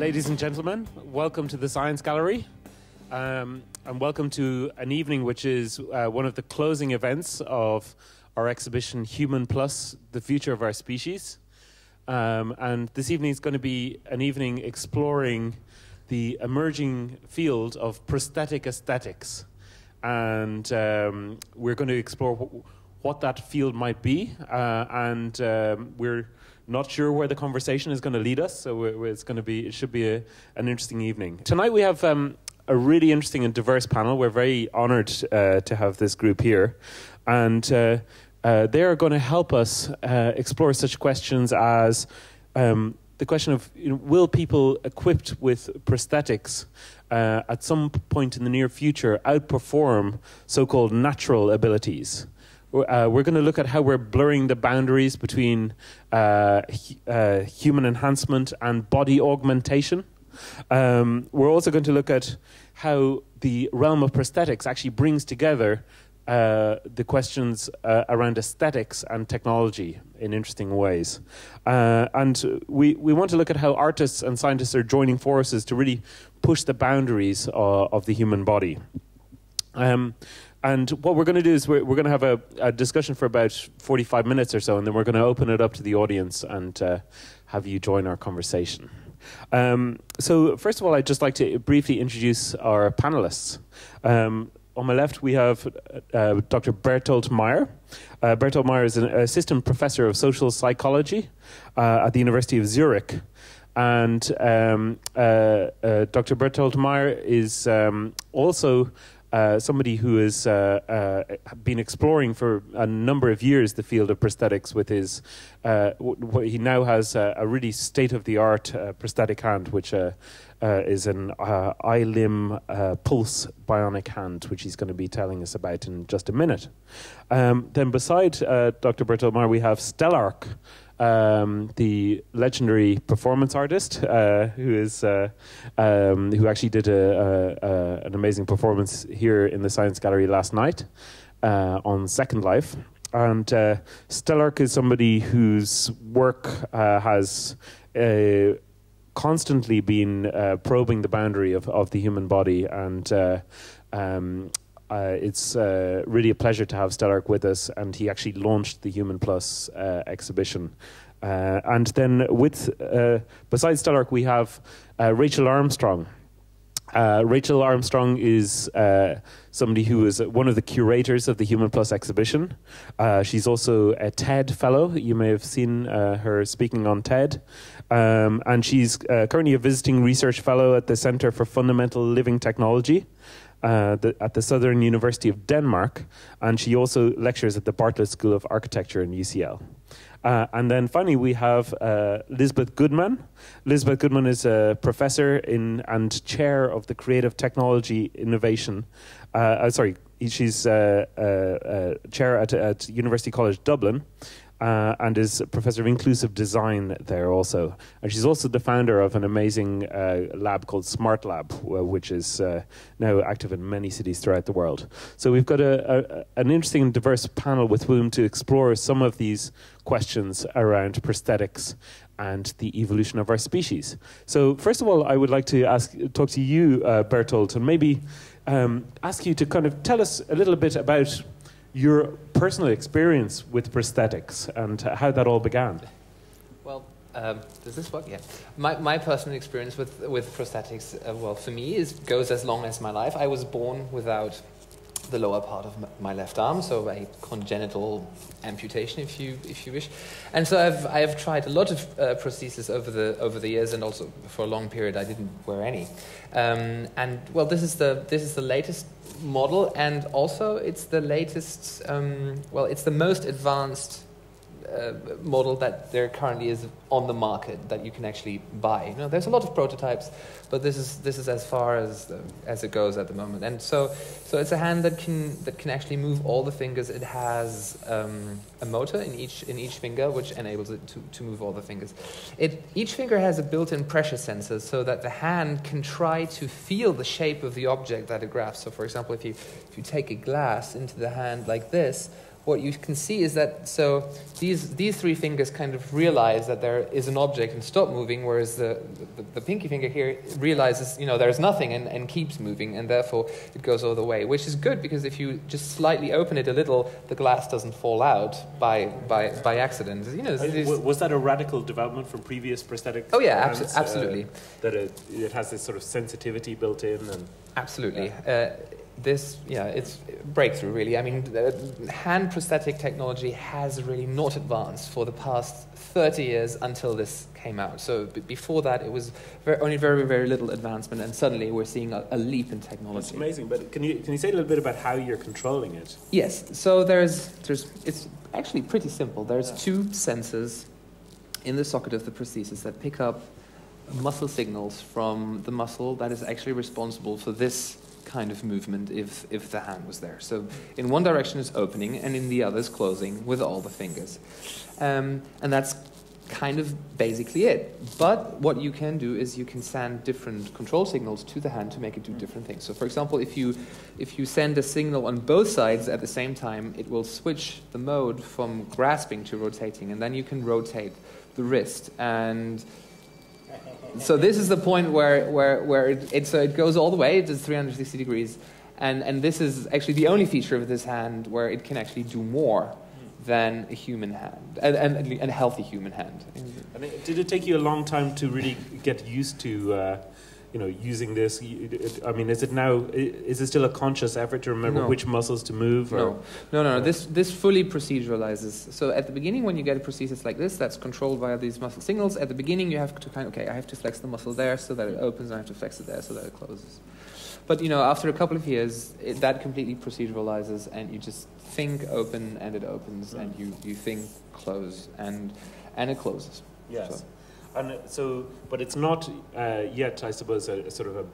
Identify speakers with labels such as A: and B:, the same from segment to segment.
A: Ladies and gentlemen, welcome to the Science Gallery, and welcome to an evening which is one of the closing events of our exhibition Human Plus, The Future of Our Species. And this evening is going to be an evening exploring the emerging field of prosthetic aesthetics. And we're going to explore what that field might be, and we're not sure where the conversation is going to lead us, so it should be an interesting evening. Tonight we have a really interesting and diverse panel. We're very honoured to have this group here, and they are going to help us explore such questions as the question of, will people equipped with prosthetics at some point in the near future outperform so-called natural abilities? We're going to look at how we're blurring the boundaries between human enhancement and body augmentation. We're also going to look at how the realm of prosthetics actually brings together the questions around aesthetics and technology in interesting ways. And we want to look at how artists and scientists are joining forces to really push the boundaries of the human body. And what we're going to do is we're going to have a discussion for about 45 minutes or so, and then we're going to open it up to the audience and have you join our conversation. So first of all, I'd just like to briefly introduce our panelists. On my left, we have Dr. Bertolt Meyer. Bertolt Meyer is an assistant professor of social psychology at the University of Zurich. And Dr. Bertolt Meyer is also somebody who has been exploring for a number of years the field of prosthetics with his, he now has a really state-of-the-art prosthetic hand, which is an iLim pulse bionic hand, which he's going to be telling us about in just a minute. Then beside Dr. Bertolt Meyer, we have Stellark, the legendary performance artist who actually did an amazing performance here in the Science Gallery last night on Second Life. And Stellark is somebody whose work has constantly been probing the boundary of the human body, and it's really a pleasure to have Stellark with us, and he actually launched the Human Plus exhibition. And then besides Stellark, we have Rachel Armstrong. Rachel Armstrong is somebody who is one of the curators of the Human Plus exhibition. She's also a TED fellow. You may have seen her speaking on TED. And she's currently a visiting research fellow at the Center for Fundamental Living Technology at the Southern University of Denmark, and she also lectures at the Bartlett School of Architecture in UCL. And then finally we have Lisbeth Goodman. Lisbeth Goodman is a professor and chair of the Creative Technology Innovation. She's chair at University College Dublin. And is a professor of inclusive design there also. And she's also the founder of an amazing lab called Smart Lab, which is now active in many cities throughout the world. So we've got an interesting and diverse panel with whom to explore some of these questions around prosthetics and the evolution of our species. So first of all, I would like to talk to you, Bertolt, and maybe ask you to kind of tell us a little bit about your personal experience with prosthetics and how that all began.
B: Well, does this work? Yeah. My personal experience with prosthetics, well, for me, goes as long as my life. I was born without the lower part of my left arm, so a congenital amputation, if you wish. And so I have tried a lot of prostheses over the years, and also for a long period I didn't wear any. And well, this is the latest model, and also it's the latest. It's the most advanced model that there currently is on the market that you can actually buy. There's a lot of prototypes, but this is as far as it goes at the moment. And so it's a hand that can actually move all the fingers. It has a motor in each finger, which enables it to move all the fingers. Each finger has a built-in pressure sensor, so that the hand can try to feel the shape of the object that it grabs. So, for example, if you take a glass into the hand like this, what you can see is that so these three fingers kind of realize that there is an object and stop moving, whereas the pinky finger here realizes, you know, there's nothing and keeps moving, and therefore it goes all the way, which is good because if you just slightly open it a little, the glass doesn't fall out by accident. You know,
A: was that a radical development from previous prosthetic?
B: Oh yeah,
A: hands,
B: absolutely.
A: That it has this sort of sensitivity built in, and
B: absolutely. It's breakthrough, really. I mean, hand prosthetic technology has really not advanced for the past 30 years until this came out. So before that, it was only very, very little advancement, and suddenly we're seeing a leap in technology.
A: It's amazing. But can you say a little bit about how you're controlling it?
B: Yes. So it's actually pretty simple. There's two sensors in the socket of the prosthesis that pick up muscle signals from the muscle that is actually responsible for this kind of movement if the hand was there. So in one direction it's opening and in the other is closing with all the fingers. And that's kind of basically it. But what you can do is you can send different control signals to the hand to make it do different things. So for example, if you send a signal on both sides at the same time, it will switch the mode from grasping to rotating, and then you can rotate the wrist. And so this is the point where it goes all the way. It does 360 degrees, and this is actually the only feature of this hand where it can actually do more than a human hand, and a healthy human hand.
A: And did it take you a long time to really get used to, using this? I mean, is it still a conscious effort to remember which muscles to move?
B: No. This fully proceduralizes. So at the beginning, when you get a prosthesis like this, that's controlled via these muscle signals. At the beginning, you have to I have to flex the muscle there so that it opens, and I have to flex it there so that it closes. But after a couple of years, that completely proceduralizes, and you just think open, and it opens, and you think close, and it closes.
A: Yes. But it's not yet, I suppose, a sort of a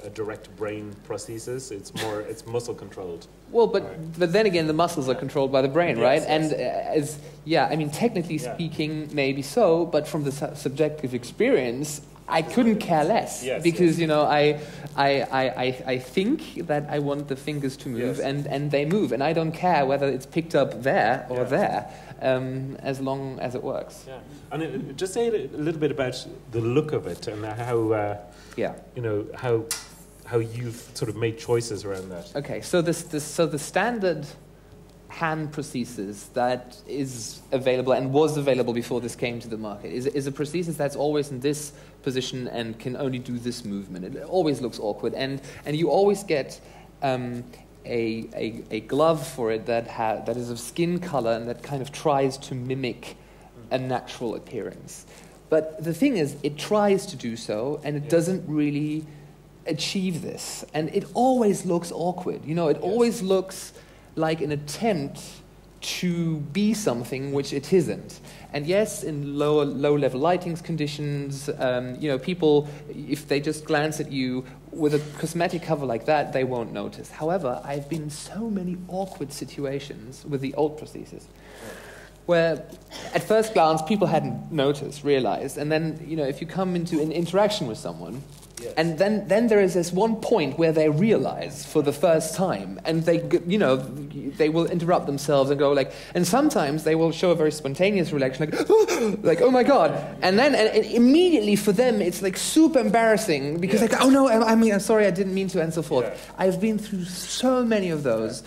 A: direct brain prosthesis. It's muscle controlled.
B: Well, but then again, the muscles are controlled by the brain, right?
A: Yes.
B: And technically speaking, maybe so, but from the subjective experience, I couldn't care less because I think that I want the fingers to move, and they move, and I don't care whether it's picked up there or there, as long as it works.
A: Yeah, and just say a little bit about the look of it and how how you've sort of made choices around that.
B: Okay, so the standard hand prosthesis that is available and was available before this came to the market is a prosthesis that's always in this position and can only do this movement. It always looks awkward, and you always get a glove for it that is of skin color and that kind of tries to mimic a natural appearance. But the thing is, it tries to do so, and it doesn't really achieve this, and it always looks awkward. It always looks like an attempt to be something which it isn't. And yes, in low-level lighting conditions, people, if they just glance at you with a cosmetic cover like that, they won't notice. However, I've been in so many awkward situations with the old prosthesis where at first glance people hadn't realized, and then, if you come into an interaction with someone, and then there is this one point where they realize for the first time, and they will interrupt themselves and go and sometimes they will show a very spontaneous reaction, oh my God, and then and immediately for them it's super embarrassing because oh no, I'm sorry, I didn't mean to, and so forth. I've been through so many of those.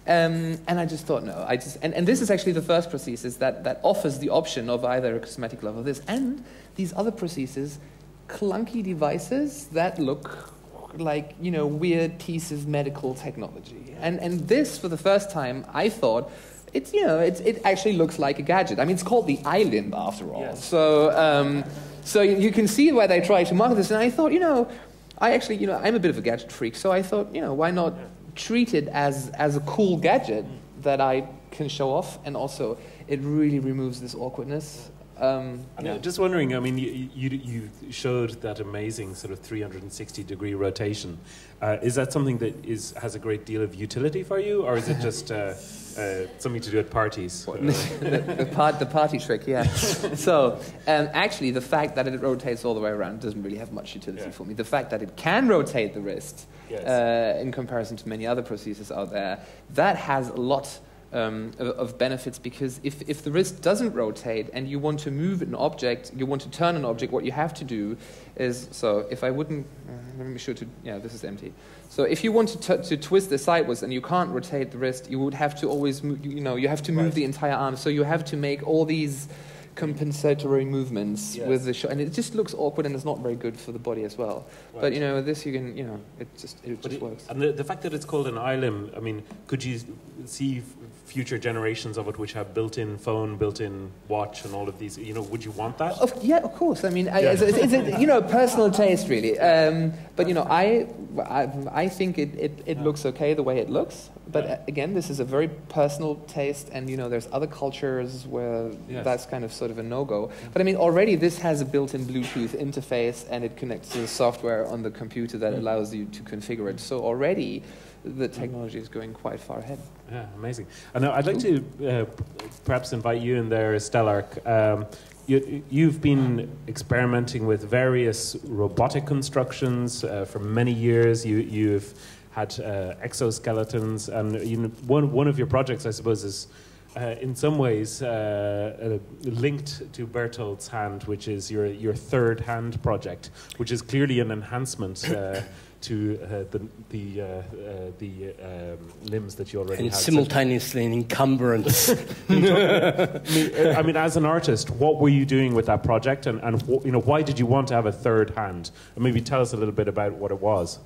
B: And I just thought, no, and this is actually the first prosthesis that offers the option of either a cosmetic glove or this, and these other prostheses, clunky devices that look like, weird pieces of medical technology. And this, for the first time, I thought, it actually looks like a gadget. I mean, it's called the iLimb after all. Yes. So you can see why they try to market this. And I thought, I'm a bit of a gadget freak, so I thought, why not treat it as a cool gadget that I can show off, and also it really removes this awkwardness.
A: Just wondering, I mean, you showed that amazing sort of 360-degree rotation. Is that something that has a great deal of utility for you, or is it just something to do at parties?
B: The party trick, yeah. So, actually, the fact that it rotates all the way around doesn't really have much utility for me. The fact that it can rotate the wrist, in comparison to many other prostheses out there, that has a lot of benefits, because if the wrist doesn't rotate and you want to move an object, you want to turn an object, what you have to do is, so if I wouldn't, let me be sure to, yeah, this is empty. So if you want to twist this sideways and you can't rotate the wrist, you would have to always move, you have to move the entire arm. So you have to make all these compensatory movements with the and it just looks awkward and it's not very good for the body as well. Right. But with this you can, it just works.
A: And the fact that it's called an iLim, I mean, could you see future generations of it which have built-in phone, built-in watch, and all of these? Would you want that?
B: Yeah, of course. I mean, it's personal taste, really. But I think it looks okay the way it looks. But again, this is a very personal taste, and there's other cultures where that's kind of sort of a no-go. But I mean, already this has a built-in Bluetooth interface, and it connects to the software on the computer that allows you to configure it. So already, the technology is going quite far ahead.
A: Yeah, amazing. And I'd like to perhaps invite you in there, Stelarc. You've been experimenting with various robotic constructions for many years. You've had exoskeletons, and one of your projects, I suppose, is in some ways linked to Berthold's hand, which is your third hand project, which is clearly an enhancement to the limbs that you already have.
C: And simultaneously an encumbrance.
A: I mean, as an artist, what were you doing with that project, and why did you want to have a third hand? And maybe tell us a little bit about what it was.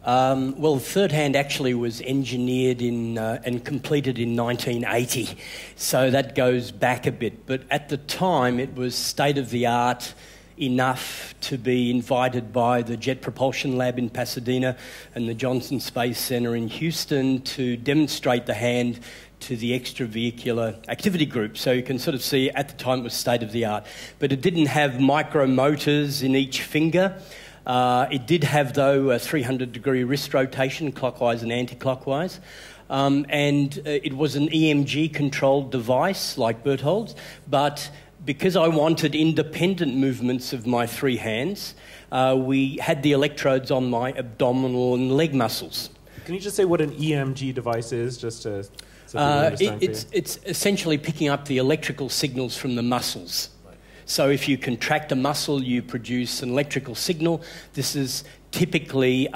C: Well, the third hand actually was engineered and completed in 1980, so that goes back a bit. But at the time, it was state-of-the-art enough to be invited by the Jet Propulsion Lab in Pasadena and the Johnson Space Center in Houston to demonstrate the hand to the extravehicular activity group. So you can sort of see at the time it was state-of-the-art. But it didn't have micro motors in each finger. It did have, though, a 300-degree wrist rotation, clockwise and anti-clockwise. And it was an EMG-controlled device, like Berthold's, but because I wanted independent movements of my three hands, we had the electrodes on my abdominal and leg muscles.
A: Can you just say what an EMG device is, just to so understand?
C: It's essentially picking up the electrical signals from the muscles. So if you contract a muscle, you produce an electrical signal. This is typically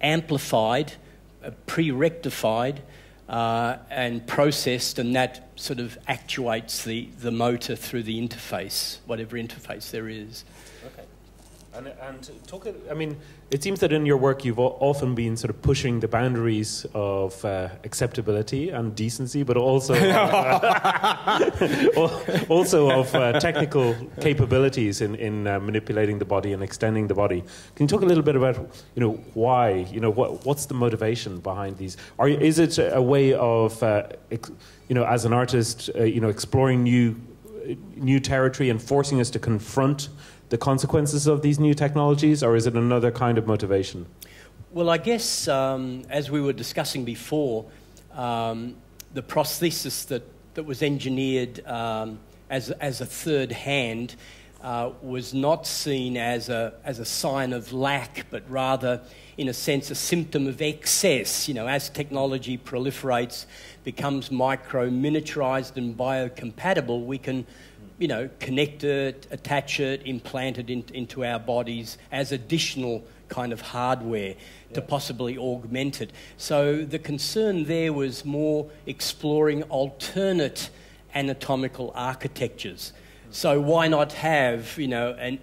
C: amplified, pre-rectified, and processed, and that sort of actuates the motor through the interface, whatever interface there is.
A: Okay. And talk, I mean, it seems that in your work you've often been sort of pushing the boundaries of acceptability and decency, but also also of technical capabilities in manipulating the body and extending the body. Can you talk a little bit about why? What's the motivation behind these? Is it a way of as an artist exploring new territory and forcing us to confront the consequences of these new technologies, or is it another kind of motivation?
C: Well, I guess, as we were discussing before, the prosthesis that was engineered as a third hand was not seen as a sign of lack, but rather, in a sense, a symptom of excess. As technology proliferates, becomes micro-miniaturized and biocompatible, we can connect it, attach it, implant it into our bodies as additional kind of hardware to possibly augment it. So the concern there was more exploring alternate anatomical architectures. So why not have, a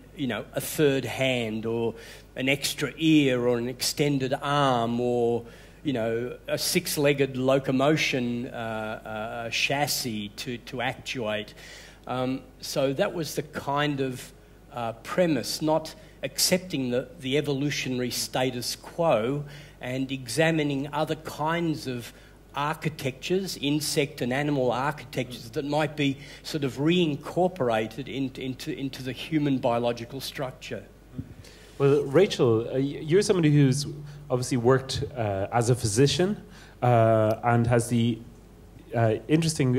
C: third hand or an extra ear or an extended arm or a six-legged locomotion chassis to actuate. So that was the kind of premise, not accepting the evolutionary status quo and examining other kinds of architectures, insect and animal architectures that might be sort of reincorporated into the human biological structure.
A: Well, Rachel, you're somebody who's obviously worked as a physician and has the interesting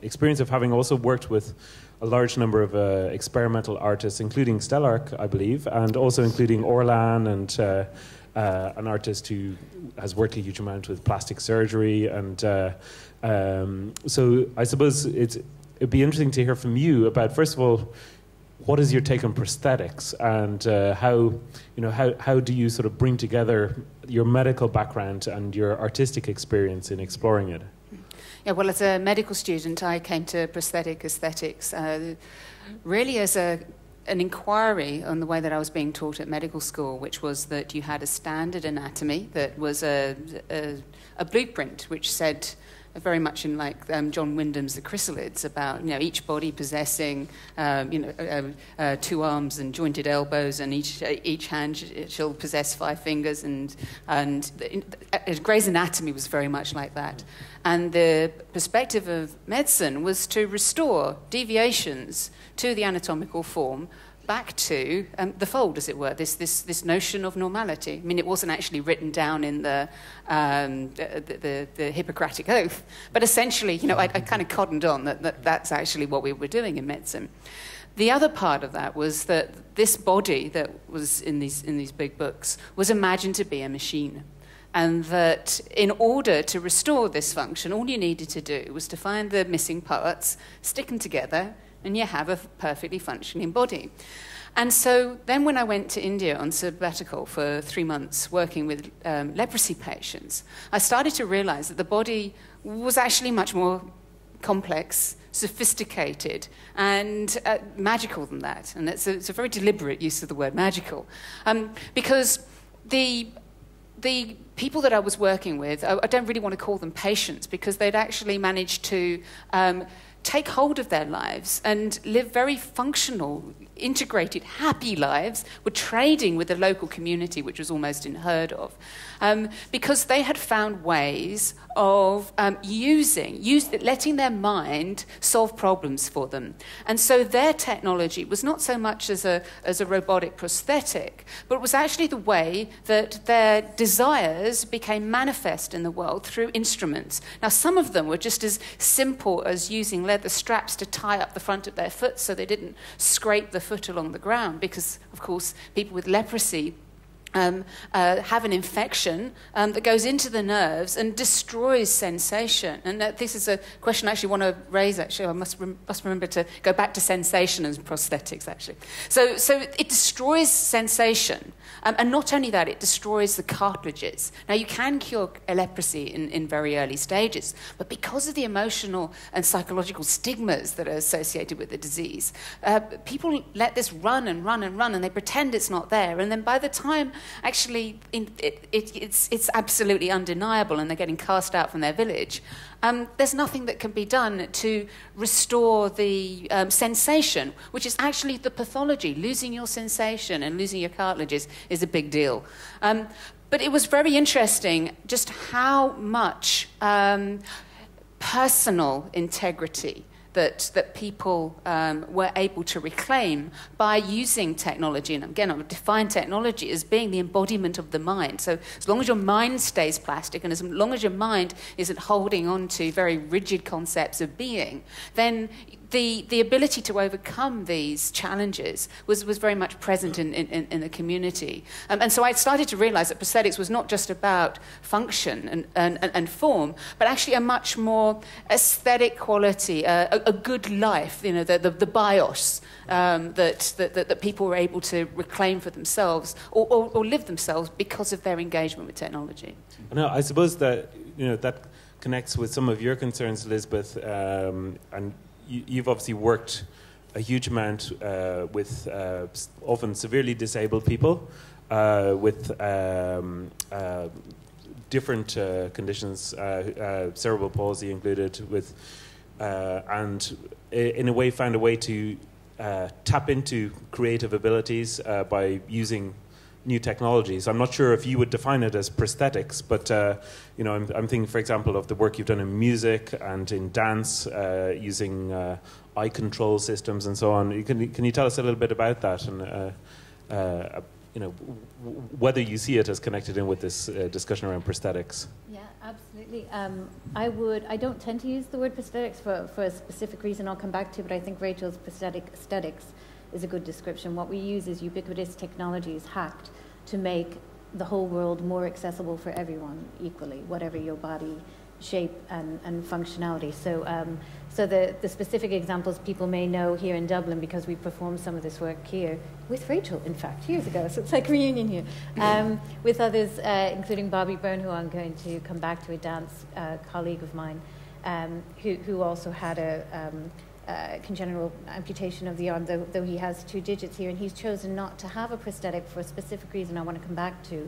A: experience of having also worked with a large number of experimental artists, including Stelarc, I believe, and also including Orlan and an artist who has worked a huge amount with plastic surgery, and so I suppose it'd be interesting to hear from you about, first of all, what is your take on prosthetics, and how do you sort of bring together your medical background and your artistic experience in exploring it?
D: Yeah, well, as a medical student, I came to prosthetic aesthetics really as an inquiry on the way that I was being taught at medical school, which was that you had a standard anatomy that was a blueprint, which said, very much in like John Wyndham's The Chrysalids, about each body possessing two arms and jointed elbows, and each hand shall possess 5 fingers, and Gray's Anatomy was very much like that. And the perspective of medicine was to restore deviations to the anatomical form back to the fold, as it were, this notion of normality. I mean, it wasn't actually written down in the Hippocratic Oath, but essentially, I kind of cottoned on that's actually what we were doing in medicine. The other part of that was that this body that was in these big books was imagined to be a machine. And that in order to restore this function, all you needed to do was to find the missing parts, stick them together, and you have a perfectly functioning body. And so then when I went to India on sabbatical for 3 months working with leprosy patients, I started to realize that the body was actually much more complex, sophisticated, and magical than that. And it's a very deliberate use of the word magical. Because the people that I was working with, I don't really want to call them patients, because they'd actually managed to take hold of their lives and live very functional, integrated, happy lives, were trading with the local community, which was almost unheard of, because they had found ways of letting their mind solve problems for them. And so their technology was not so much as a robotic prosthetic, but it was actually the way that their desires became manifest in the world through instruments. Now, some of them were just as simple as using leather straps to tie up the front of their foot so they didn't scrape the foot along the ground, because, of course, people with leprosy have an infection that goes into the nerves and destroys sensation. And this is a question I actually want to raise, actually. I must remember to go back to sensation and prosthetics, actually. So it destroys sensation. And not only that, it destroys the cartilages. Now, you can cure leprosy in very early stages, but because of the emotional and psychological stigmas that are associated with the disease, people let this run and run and run, and they pretend it's not there. And then by the time actually it's absolutely undeniable and they're getting cast out from their village, there's nothing that can be done to restore the sensation, which is actually the pathology. Losing your sensation and losing your cartilages is a big deal. But it was very interesting just how much personal integrity that people were able to reclaim by using technology. And again, I would define technology as being the embodiment of the mind. So as long as your mind stays plastic, and as long as your mind isn't holding on to very rigid concepts of being, then the ability to overcome these challenges was very much present in the community. And so I started to realize that prosthetics was not just about function and form, but actually a much more aesthetic quality, a good life, the bios that people were able to reclaim for themselves or live themselves because of their engagement with technology.
A: No, I suppose that that connects with some of your concerns, Elizabeth, and you've obviously worked a huge amount with often severely disabled people with different conditions, cerebral palsy included, and in a way found a way to tap into creative abilities by using new technologies. I'm not sure if you would define it as prosthetics, but I'm thinking, for example, of the work you've done in music and in dance, using eye control systems and so on. Can you tell us a little bit about that, and whether you see it as connected in with this discussion around prosthetics?
E: Yeah, absolutely. I don't tend to use the word prosthetics for a specific reason I'll come back to, but I think Rachel's prosthetic aesthetics is a good description. What we use is ubiquitous technologies hacked to make the whole world more accessible for everyone equally, whatever your body shape and functionality. So the specific examples people may know here in Dublin, because we performed some of this work here with Rachel, in fact, years ago. So it's like a reunion here. With others, including Bobby Byrne, who I'm going to come back to, a dance colleague of mine, who also had a congenital amputation of the arm, though he has 2 digits here, and he's chosen not to have a prosthetic for a specific reason I want to come back to.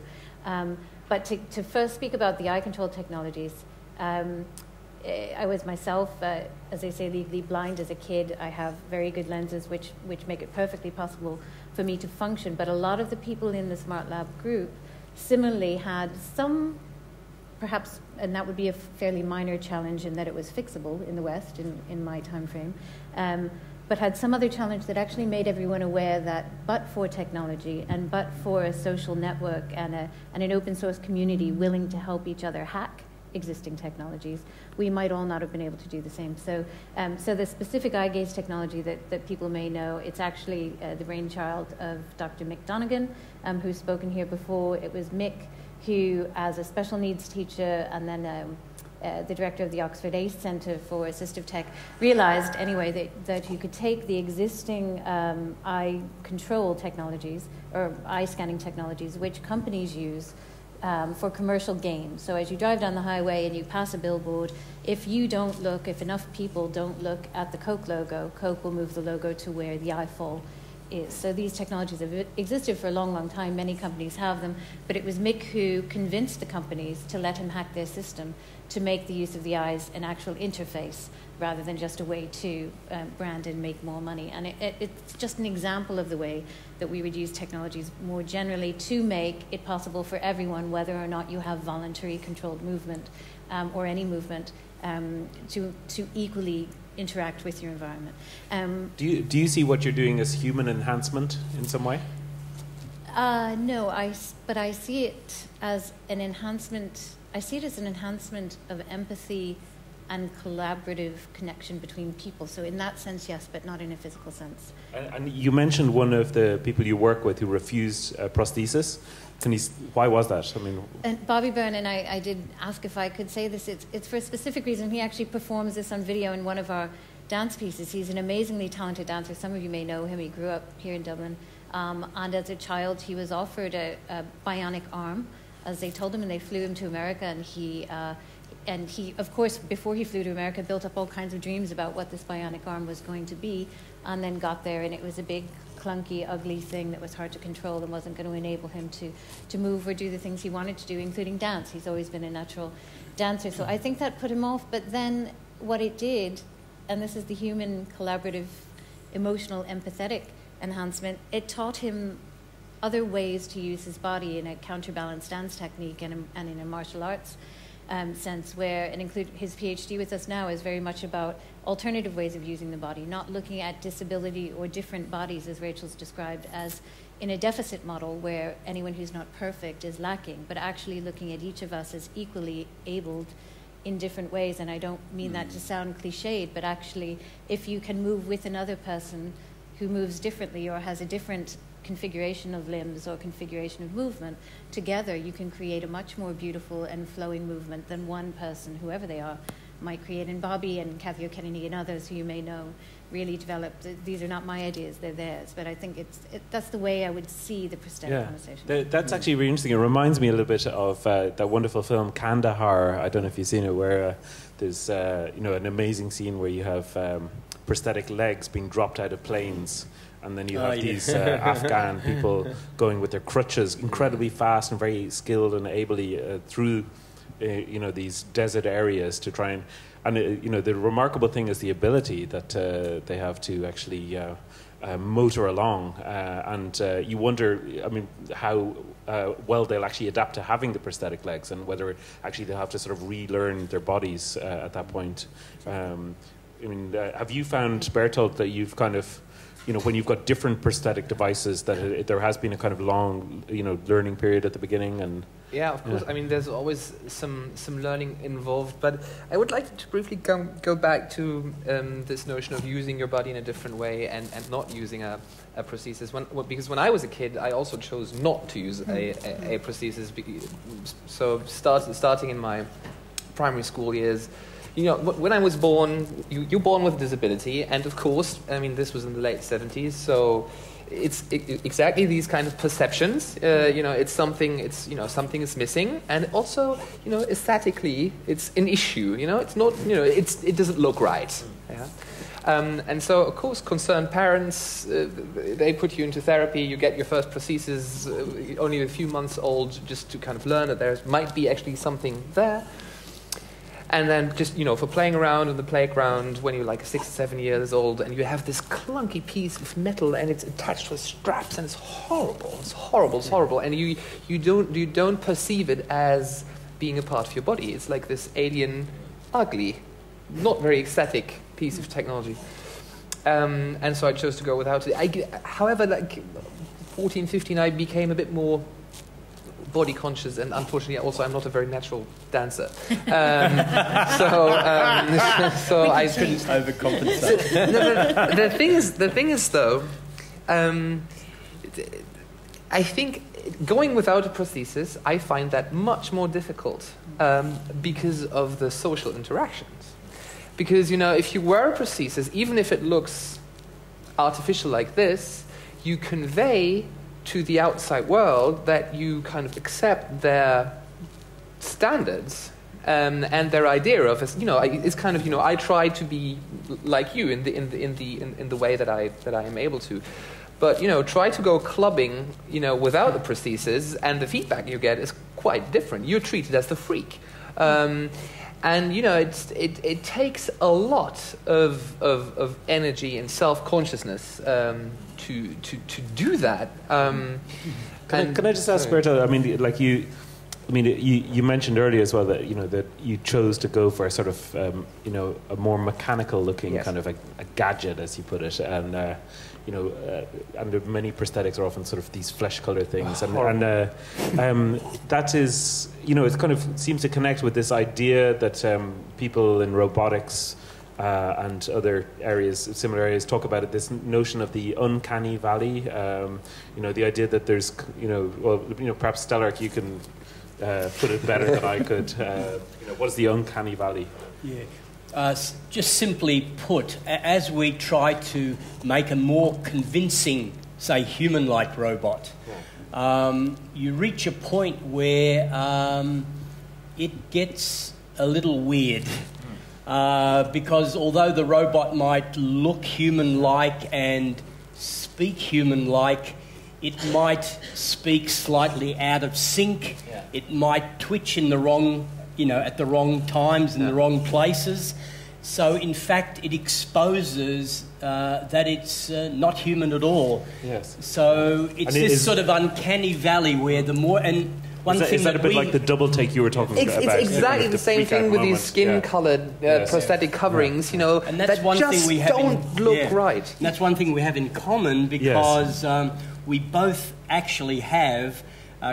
E: But to first speak about the eye control technologies, I was myself, as they say, legally blind as a kid. I have very good lenses which make it perfectly possible for me to function. But a lot of the people in the Smart Lab group similarly had some, perhaps, and that would be a fairly minor challenge in that it was fixable in the West in my time frame, but had some other challenge that actually made everyone aware that but for technology and but for a social network and an open source community willing to help each other hack existing technologies, we might all not have been able to do the same. So the specific eye gaze technology that people may know, it's actually the brainchild of Dr. Mick Donegan, who's spoken here before. It was Mick who, as a special needs teacher and then the director of the Oxford ACE Centre for Assistive Tech, realized anyway that you could take the existing eye control technologies or eye scanning technologies, which companies use, for commercial gain. So as you drive down the highway and you pass a billboard, if enough people don't look at the Coke logo, Coke will move the logo to where the eyefall is. So these technologies have existed for a long, long time. Many companies have them, but it was Mick who convinced the companies to let him hack their system to make the use of the eyes an actual interface rather than just a way to brand and make more money. And it's just an example of the way that we would use technologies more generally to make it possible for everyone, whether or not you have voluntary controlled movement or any movement, to equally interact with your environment.
A: Do you see what you're doing as human enhancement in some way?
E: No, but I see it as an enhancement. I see it as an enhancement of empathy and collaborative connection between people. So in that sense, yes, but not in a physical sense.
A: And you mentioned one of the people you work with who refused prosthesis. Why was that? I mean,
E: and Bobby Byrne, and I did ask if I could say this. It's for a specific reason. He actually performs this on video in one of our dance pieces. He's an amazingly talented dancer. Some of you may know him. He grew up here in Dublin. And as a child, he was offered a bionic arm, as they told him, and they flew him to America. And he, of course, before he flew to America, built up all kinds of dreams about what this bionic arm was going to be, and then got there, and it was a big, clunky, ugly thing that was hard to control and wasn't going to enable him to move or do the things he wanted to do, including dance. He's always been a natural dancer. So I think that put him off. But then what it did, and this is the human, collaborative, emotional, empathetic enhancement, it taught him other ways to use his body in a counterbalance dance technique and in a martial arts sense, where, and include his PhD with us now, is very much about alternative ways of using the body, not looking at disability or different bodies, as Rachel's described, as in a deficit model where anyone who's not perfect is lacking, but actually looking at each of us as equally abled in different ways. And I don't mean that to sound cliched, but actually, if you can move with another person who moves differently or has a different configuration of limbs or configuration of movement, together you can create a much more beautiful and flowing movement than one person, whoever they are, might create. And Bobby and Kathy O'Kennedy and others who you may know really developed, these are not my ideas, they're theirs, but I think that's the way I would see the prosthetic conversation.
A: That's actually really interesting. It reminds me a little bit of that wonderful film Kandahar. I don't know if you've seen it, where there's an amazing scene where you have prosthetic legs being dropped out of planes, and then you have these Afghan people going with their crutches incredibly fast and very skilled and ably through these desert areas to try and the remarkable thing is the ability that they have to actually motor along, and you wonder, I mean, how well they'll actually adapt to having the prosthetic legs, and whether actually they'll have to sort of relearn their bodies at that point. Have you found, Bertolt, that you've kind of when you've got different prosthetic devices, that there has been a kind of long, learning period at the beginning, and
B: yeah, of course.
A: Yeah.
B: I mean, there's always some learning involved, but I would like to briefly go back to this notion of using your body in a different way and not using a prosthesis. Because when I was a kid, I also chose not to use a prosthesis. So starting in my primary school years, when I was born, you're born with a disability, and of course, I mean, this was in the late 70s, so it's exactly these kind of perceptions. It's something. Something is missing, and also, aesthetically, it's an issue. It's not. It doesn't look right. Yeah. And so, of course, concerned parents, they put you into therapy. You get your first prosthesis only a few months old, just to kind of learn that there might be actually something there. And then just, for playing around in the playground when you're like 6 or 7 years old, and you have this clunky piece of metal and it's attached with straps, and it's horrible. It's horrible. It's horrible. And you don't perceive it as being a part of your body. It's like this alien, ugly, not very aesthetic piece of technology. And so I chose to go without it. However, like 14, 15, I became a bit more body conscious, and unfortunately also I'm not a very natural dancer. So I couldn't overcompensate. The thing is though, I think going without a prosthesis, I find that much more difficult because of the social interactions. Because, if you wear a prosthesis, even if it looks artificial like this, you convey to the outside world that you kind of accept their standards and their idea of it. It's kind of, I try to be like you in the way that I am able to. But, try to go clubbing, without the prosthesis, and the feedback you get is quite different. You're treated as the freak. And it takes a lot of energy and self-consciousness to do that.
A: Can I just ask Berto? I mean, like you mentioned earlier as well that that you chose to go for a sort of a more mechanical looking kind of a gadget, as you put it, and and many prosthetics are often sort of these flesh color things, and that is it kind of seems to connect with this idea that people in robotics and other areas, similar areas, talk about it. This notion of the uncanny valley. The idea that there's perhaps Stelarc, you can put it better than I could. What is the uncanny valley?
C: Yeah. Just simply put, as we try to make a more convincing, say, human-like robot, you reach a point where it gets a little weird. Because although the robot might look human-like and speak human-like, it might speak slightly out of sync. Yeah. It might twitch in the wrong, at the wrong times in the wrong places. So, in fact, it exposes that it's not human at all.
A: Yes.
C: So it's this sort of uncanny valley where the more
A: is that a bit like the double take you were talking about?
B: It's exactly the same thing with these skin-coloured prosthetic coverings,
C: and that's one thing we have
B: don't look right.
C: And that's one thing we have in common because we both actually have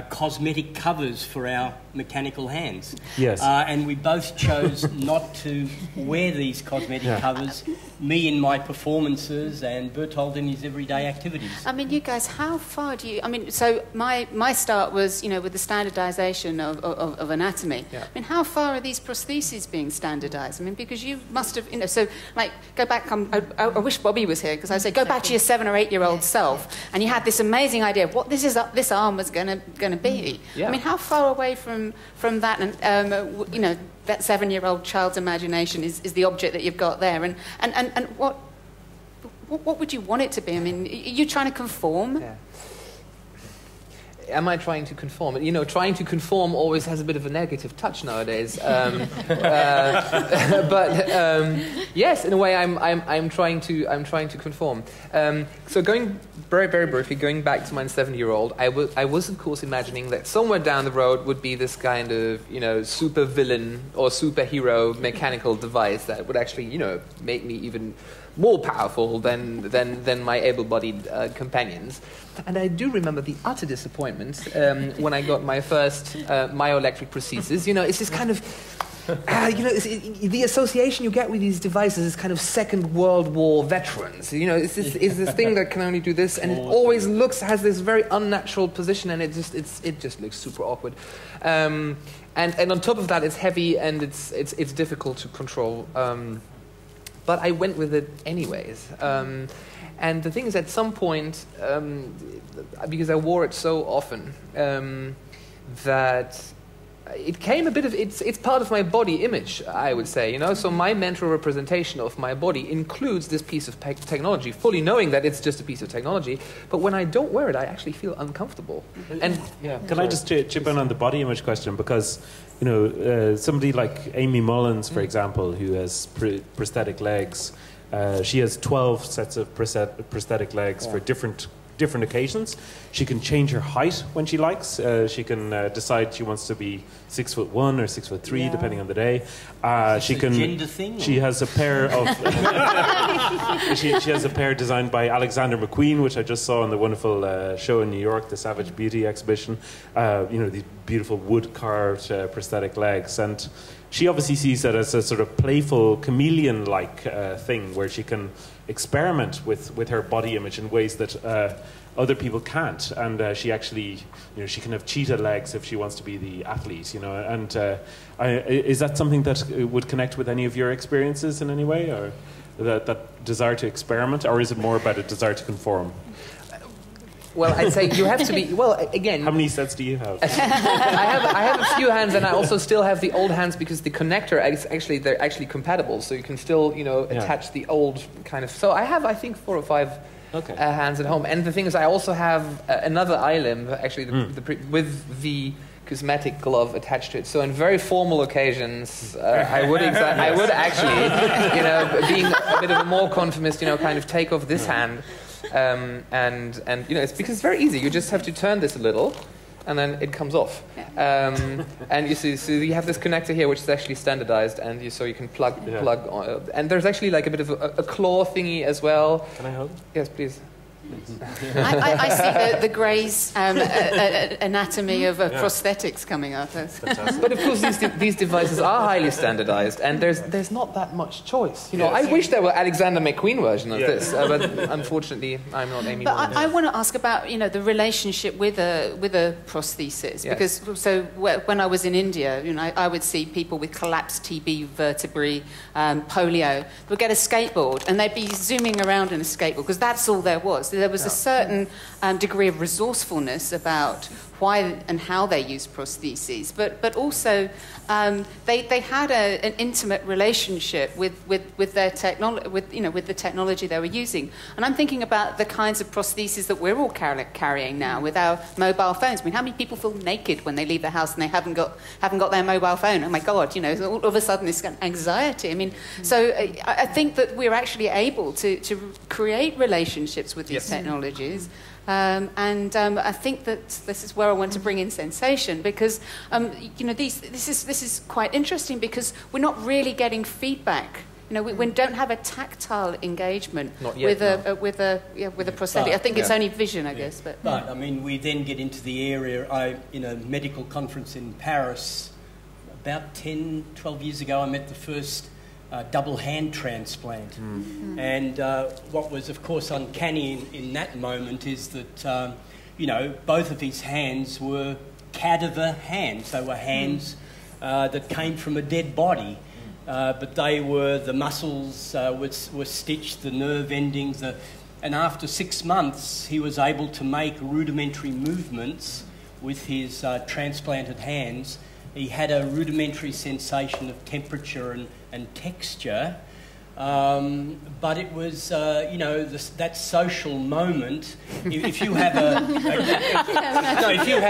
C: cosmetic covers for our mechanical hands.
A: Yes.
C: And we both chose not to wear these cosmetic covers, me in my performances and Bertold in his everyday activities.
D: I mean, you guys, how far do you... so my start was, with the standardisation of anatomy. Yeah. I mean, how far are these prostheses being standardised? I mean, because you must have, go back, I wish Bobby was here, because I say, go back to your 7 or 8 year old self, and you had this amazing idea of what this arm was going to be. Yeah. I mean, how far away from that, and that 7-year-old child's imagination is the object that you've got there, and what would you want it to be? I mean, are you trying to conform?
B: Yeah. Am I trying to conform? Trying to conform always has a bit of a negative touch nowadays. But yes, in a way, I'm trying to conform. So going very, very briefly, going back to my 7-year-old, I was of course imagining that somewhere down the road would be this kind of super villain or superhero mechanical device that would actually make me even more powerful than my able-bodied companions. And I do remember the utter disappointment when I got my first myoelectric prosthesis. You know, it's this kind of, the association you get with these devices is kind of Second World War veterans. You know, it's this thing that can only do this, and it always has this very unnatural position, and it just looks super awkward. And on top of that, it's heavy and it's difficult to control. But I went with it anyways. And the thing is, at some point, because I wore it so often, that it came a bit of, it's part of my body image, I would say, you know. So my mental representation of my body includes this piece of technology, fully knowing that it's just a piece of technology. But when I don't wear it, I actually feel uncomfortable. And
A: can I just chip in on the body image question? Because, you know, somebody like Amy Mullins, for example, who has prosthetic legs, she has 12 sets of prosthetic legs for different occasions. She can change her height when she likes. She can decide she wants to be 6'1" or 6'3", depending on the day. She can.
C: Gender thing.
A: She has a pair of. she has a pair designed by Alexander McQueen, which I just saw in the wonderful show in New York, the Savage Beauty exhibition. You know, these beautiful wood carved prosthetic legs, and she obviously sees that as a sort of playful chameleon-like thing, where she can experiment with her body image in ways that other people can't, and she actually, you know, she can have cheetah legs if she wants to be the athlete, you know. And is that something that would connect with any of your experiences in any way, or that desire to experiment, or is it more about a desire to conform?
B: Well, I'd say you have to be, well, again...
A: How many sets do you have?
B: I have a few hands, and I also still have the old hands because the connector, they're actually compatible, so you can still, you know, attach the old kind of... So I have, I think, 4 or 5 hands at home. And the thing is, I also have another eye limb, actually, with the cosmetic glove attached to it. So in very formal occasions, I would actually, you know, being a bit of a more conformist, you know, kind of take off this hand. And you know, it's because it's very easy. You just have to turn this a little, and then it comes off. And you see, so you have this connector here, which is actually standardized, and so you can plug on. And there's actually like a bit of a claw thingy as well.
A: Can I help?
B: Yes, please.
D: I see the Gray's anatomy of prosthetics coming up.
B: But of course, these devices are highly standardized, and there's not that much choice. You know, I wish there were Alexander McQueen version of this, but unfortunately, I'm not Amy.
D: But I want to ask about, you know, the relationship with a prosthesis, because so when I was in India, you know, I would see people with collapsed TB vertebrae, polio, would get a skateboard and they'd be zooming around in a skateboard because that's all there was. There was a certain degree of resourcefulness about why and how they use prostheses, but also they had an intimate relationship with their technology, with the technology they were using. And I'm thinking about the kinds of prostheses that we're all carrying now with our mobile phones. I mean, how many people feel naked when they leave the house and they haven't got their mobile phone? Oh my God, you know, all of a sudden it's got anxiety. I mean, so I think that we're actually able to create relationships with these technologies. I think that this is where I want to bring in sensation, because you know, this is quite interesting because we're not really getting feedback. You know, we don't have a tactile engagement with a prosthetic. I think it's only vision, I guess. But
C: I mean, we then get into the area. In a medical conference in Paris about 10, 12 years ago, I met the first double hand transplant. And what was, of course, uncanny in that moment is that, you know, both of his hands were cadaver hands. They were hands that came from a dead body. But the muscles were stitched, the nerve endings. And after 6 months, he was able to make rudimentary movements with his transplanted hands. He had a rudimentary sensation of temperature and texture, but it was, you know, that social moment. If you have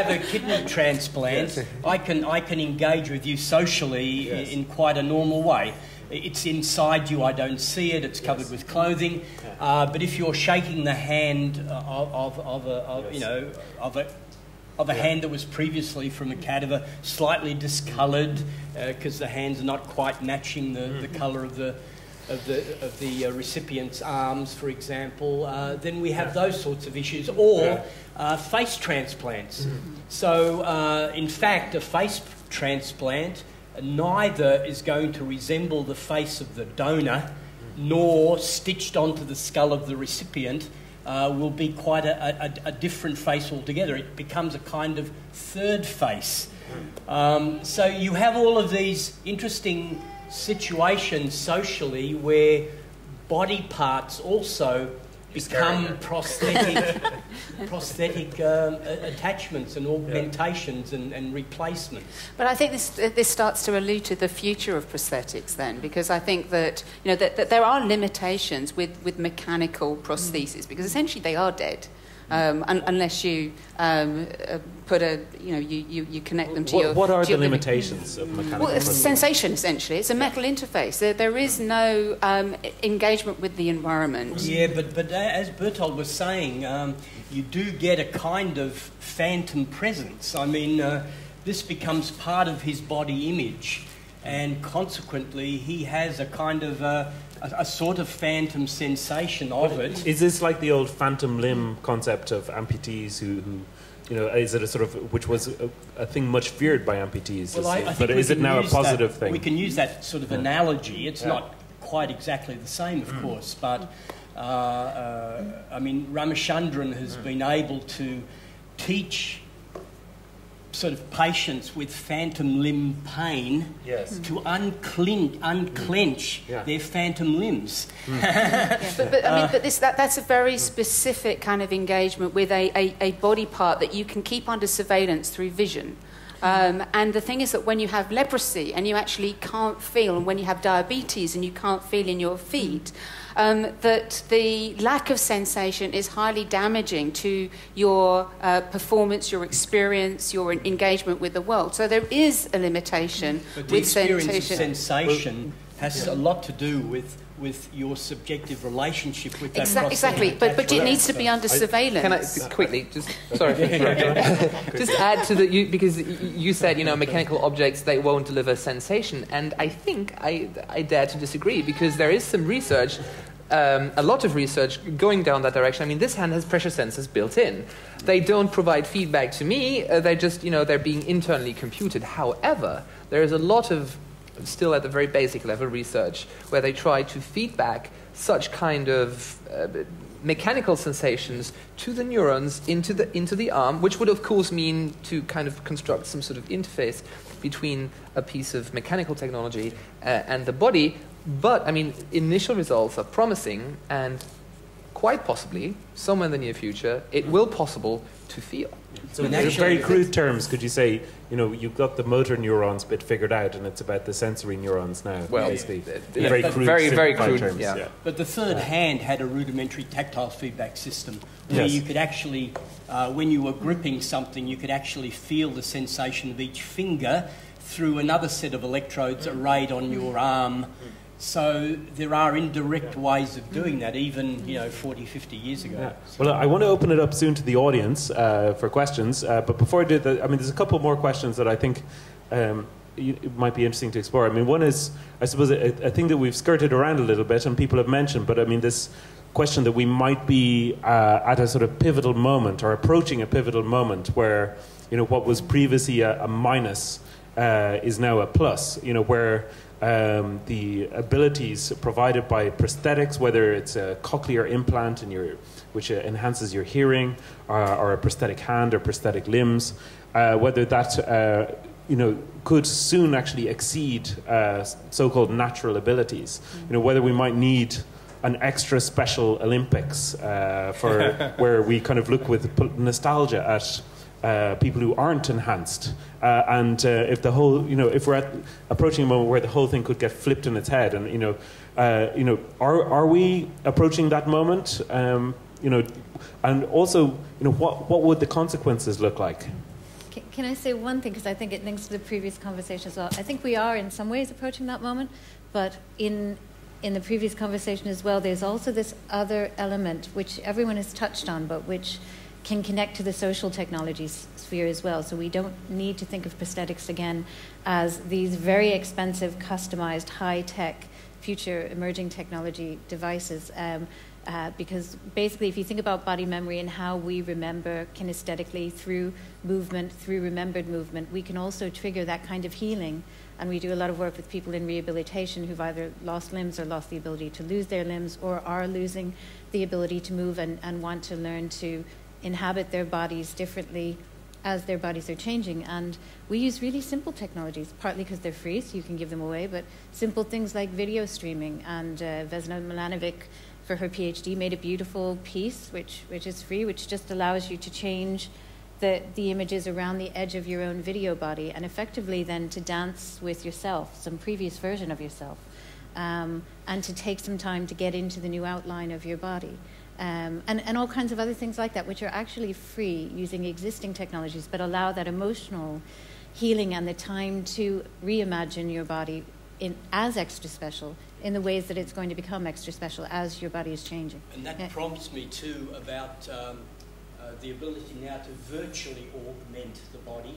C: a kidney transplant, I can engage with you socially in quite a normal way. It's inside you. I don't see it. It's covered with clothing. But if you're shaking the hand of a hand that was previously from a cadaver, slightly discoloured because the hands are not quite matching the colour of the of the recipient's arms, for example, then we have those sorts of issues, or face transplants. So, in fact, a face transplant neither is going to resemble the face of the donor, nor stitched onto the skull of the recipient will be quite a different face altogether. It becomes a kind of third face. So you have all of these interesting situations socially where body parts also become prosthetic attachments and augmentations and replacements.
D: But I think this starts to allude to the future of prosthetics then, because I think that that there are limitations with mechanical prostheses, because essentially they are dead. Unless you put you connect them to your...
A: What are the limitations of mechanical
D: Well, it's
A: prosthesis?
D: sensation, essentially. It's a metal interface. There is no engagement with the environment.
C: Yeah, but as Bertold was saying, you do get a kind of phantom presence. I mean, this becomes part of his body image, and consequently he has a kind of... a sort of phantom sensation of it.
A: Is this like the old phantom limb concept of amputees who is it a sort of, which was a thing much feared by amputees?
C: Well, I think
A: but is it now a positive thing?
C: We can use that sort of analogy. It's not quite exactly the same, of course, but I mean, Ramachandran has been able to teach sort of patients with phantom limb pain to unclench their phantom limbs.
D: But that's a very specific kind of engagement with a body part that you can keep under surveillance through vision. And the thing is that when you have leprosy and you actually can't feel, and when you have diabetes and you can't feel in your feet, that the lack of sensation is highly damaging to your performance, your experience, your engagement with the world. So there is a limitation
C: but the
D: with
C: experience
D: sensation.
C: of sensation has a lot to do with your subjective relationship with that prosthetic
D: Exactly, but it needs to be under surveillance.
B: Can I quickly just just add to because you said mechanical objects, they won't deliver sensation, and I think I dare to disagree, because there is some research, a lot of research going down that direction. I mean, this hand has pressure sensors built in. They don't provide feedback to me. They just they're being internally computed. However, there is a lot of still at the very basic level research where they try to feedback such kind of mechanical sensations to the neurons into the arm, which would of course mean to kind of construct some sort of interface between a piece of mechanical technology and the body. But I mean, initial results are promising, and quite possibly somewhere in the near future it will possible to feel.
A: So in very crude terms, could you say, you've got the motor neurons bit figured out, and it's about the sensory neurons now,
B: well,
A: basically.
B: Very crude
A: terms.
B: yeah.
C: But the third hand had a rudimentary tactile feedback system where you could actually, when you were gripping something, you could actually feel the sensation of each finger through another set of electrodes arrayed on your arm. So there are indirect ways of doing that, even 40, 50 years ago.
A: Yeah. Well, I want to open it up soon to the audience for questions. But before I do that, I mean, there's a couple more questions that I think it might be interesting to explore. I mean, one is, I suppose, a thing that we've skirted around a little bit and people have mentioned, but I mean, this question that we might be at a sort of pivotal moment, or approaching a pivotal moment, where what was previously a minus is now a plus. Where the abilities provided by prosthetics, whether it's a cochlear implant which enhances your hearing, or a prosthetic hand or prosthetic limbs, whether that could soon actually exceed so-called natural abilities. Whether we might need an extra special Olympics for where we kind of look with nostalgia at people who aren't enhanced, and if the whole, if we're approaching a moment where the whole thing could get flipped in its head, and are we approaching that moment? And also, what would the consequences look like?
E: Can I say one thing, because I think it links to the previous conversation as well. I think we are in some ways approaching that moment, but in the previous conversation as well, there's also this other element which everyone has touched on, but which can connect to the social technologies sphere as well. So we don't need to think of prosthetics again as these very expensive, customized, high-tech, future emerging technology devices. Because basically, if you think about body memory and how we remember kinesthetically through movement, through remembered movement, we can also trigger that kind of healing. And we do a lot of work with people in rehabilitation who've either lost limbs or lost the ability to lose their limbs or are losing the ability to move and want to learn to inhabit their bodies differently as their bodies are changing. And we use really simple technologies, partly because they're free, so you can give them away, but simple things like video streaming. And Vesna Milanovic, for her PhD, made a beautiful piece, which is free, which just allows you to change the images around the edge of your own video body and effectively then to dance with yourself, some previous version of yourself, and to take some time to get into the new outline of your body. And all kinds of other things like that, which are actually free using existing technologies, but allow that emotional healing and the time to reimagine your body as extra special in the ways that it's going to become extra special as your body is changing.
C: And that prompts me too about the ability now to virtually augment the body.